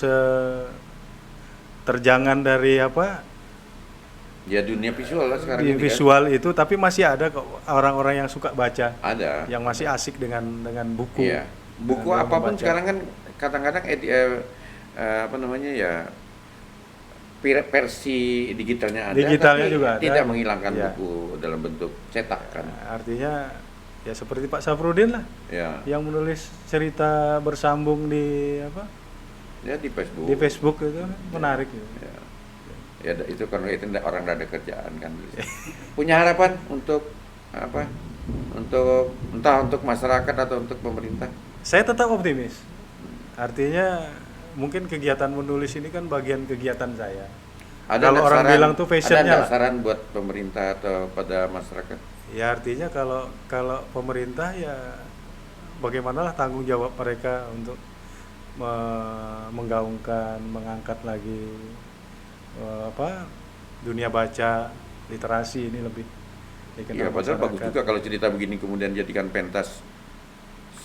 [SPEAKER 1] terjangan dari
[SPEAKER 2] Ya dunia visual lah sekarang
[SPEAKER 1] di
[SPEAKER 2] ini kan.
[SPEAKER 1] visual itu, tapi masih ada kok orang-orang yang suka baca,
[SPEAKER 2] Ada.
[SPEAKER 1] yang masih asik dengan buku.
[SPEAKER 2] Iya. Buku
[SPEAKER 1] dengan
[SPEAKER 2] apapun
[SPEAKER 1] membaca.
[SPEAKER 2] sekarang kan kadang-kadang apa namanya ya, versi digitalnya ada,
[SPEAKER 1] Digitalnya
[SPEAKER 2] tapi
[SPEAKER 1] juga ada.
[SPEAKER 2] tidak menghilangkan
[SPEAKER 1] Iya.
[SPEAKER 2] buku dalam bentuk cetak kan.
[SPEAKER 1] Artinya ya seperti Pak Safrudin lah,
[SPEAKER 2] Ya.
[SPEAKER 1] yang menulis cerita bersambung
[SPEAKER 2] Ya di Facebook.
[SPEAKER 1] di Facebook itu menarik gitu.
[SPEAKER 2] Ya. Ya itu karena itu orang ada kerjaan kan. Punya harapan untuk apa? Entah untuk masyarakat atau untuk pemerintah.
[SPEAKER 1] Saya tetap optimis. Artinya mungkin kegiatan menulis ini kan bagian kegiatan saya. Kalau orang bilang tuh passionnya
[SPEAKER 2] ada
[SPEAKER 1] lah.
[SPEAKER 2] saran buat pemerintah atau pada masyarakat?
[SPEAKER 1] Ya artinya kalau pemerintah ya bagaimanalah tanggung jawab mereka untuk menggaungkan, mengangkat lagi dunia baca, literasi ini lebih dikenal
[SPEAKER 2] Iya, padahal bagus
[SPEAKER 1] masyarakat.
[SPEAKER 2] juga kalau cerita begini kemudian jadikan pentas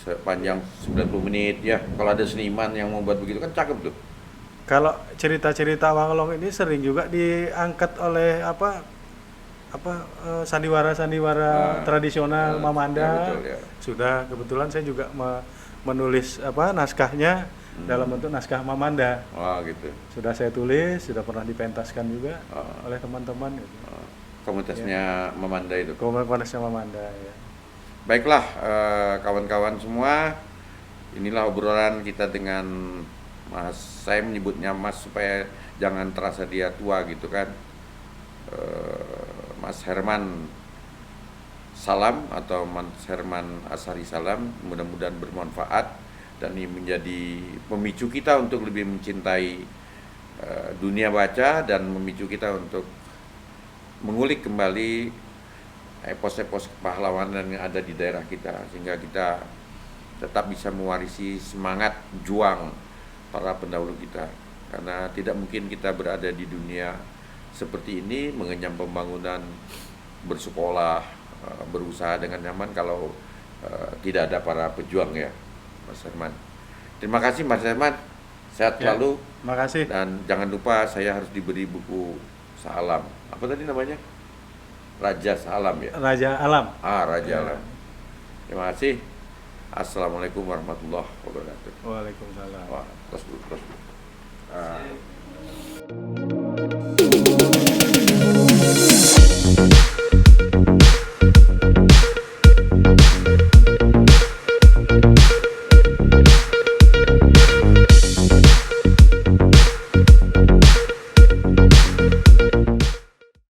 [SPEAKER 2] sepanjang 90 menit ya. Kalau ada seniman yang membuat begitu kan cakep tuh.
[SPEAKER 1] Kalau cerita-cerita Wanglong ini sering juga diangkat oleh sandiwara-sandiwara tradisional Mamanda.
[SPEAKER 2] Ya, betul, ya.
[SPEAKER 1] Sudah kebetulan saya juga menulis naskahnya dalam bentuk naskah Mamanda.
[SPEAKER 2] Wah gitu.
[SPEAKER 1] Sudah saya tulis, sudah pernah dipentaskan juga
[SPEAKER 2] Oh.
[SPEAKER 1] oleh teman-teman gitu.
[SPEAKER 2] Komunitasnya Mamanda itu.
[SPEAKER 1] Komunitasnya Mamanda ya.
[SPEAKER 2] Baiklah kawan-kawan semua, inilah obrolan kita dengan Mas, saya menyebutnya Mas supaya jangan terasa dia tua gitu kan. Mas Herman Salam atau Mas Herman Asari Salam, mudah-mudahan bermanfaat dan ini menjadi pemicu kita untuk lebih mencintai dunia baca dan memicu kita untuk mengulik kembali epos-epos kepahlawanan yang ada di daerah kita sehingga kita tetap bisa mewarisi semangat juang para pendahulu kita, karena tidak mungkin kita berada di dunia seperti ini mengenyam pembangunan, bersekolah, berusaha dengan nyaman kalau tidak ada para pejuang ya, Mas Herman. Terima kasih Mas Herman, sehat
[SPEAKER 1] Ya,
[SPEAKER 2] selalu.
[SPEAKER 1] terima kasih.
[SPEAKER 2] Dan jangan lupa saya harus diberi buku Salam. Apa tadi namanya? Raja Salam ya?
[SPEAKER 1] Raja Alam.
[SPEAKER 2] Raja
[SPEAKER 1] Ya.
[SPEAKER 2] Alam. Terima kasih. Assalamualaikum warahmatullahi wabarakatuh.
[SPEAKER 1] Waalaikumsalam.
[SPEAKER 2] Wah, terus dulu.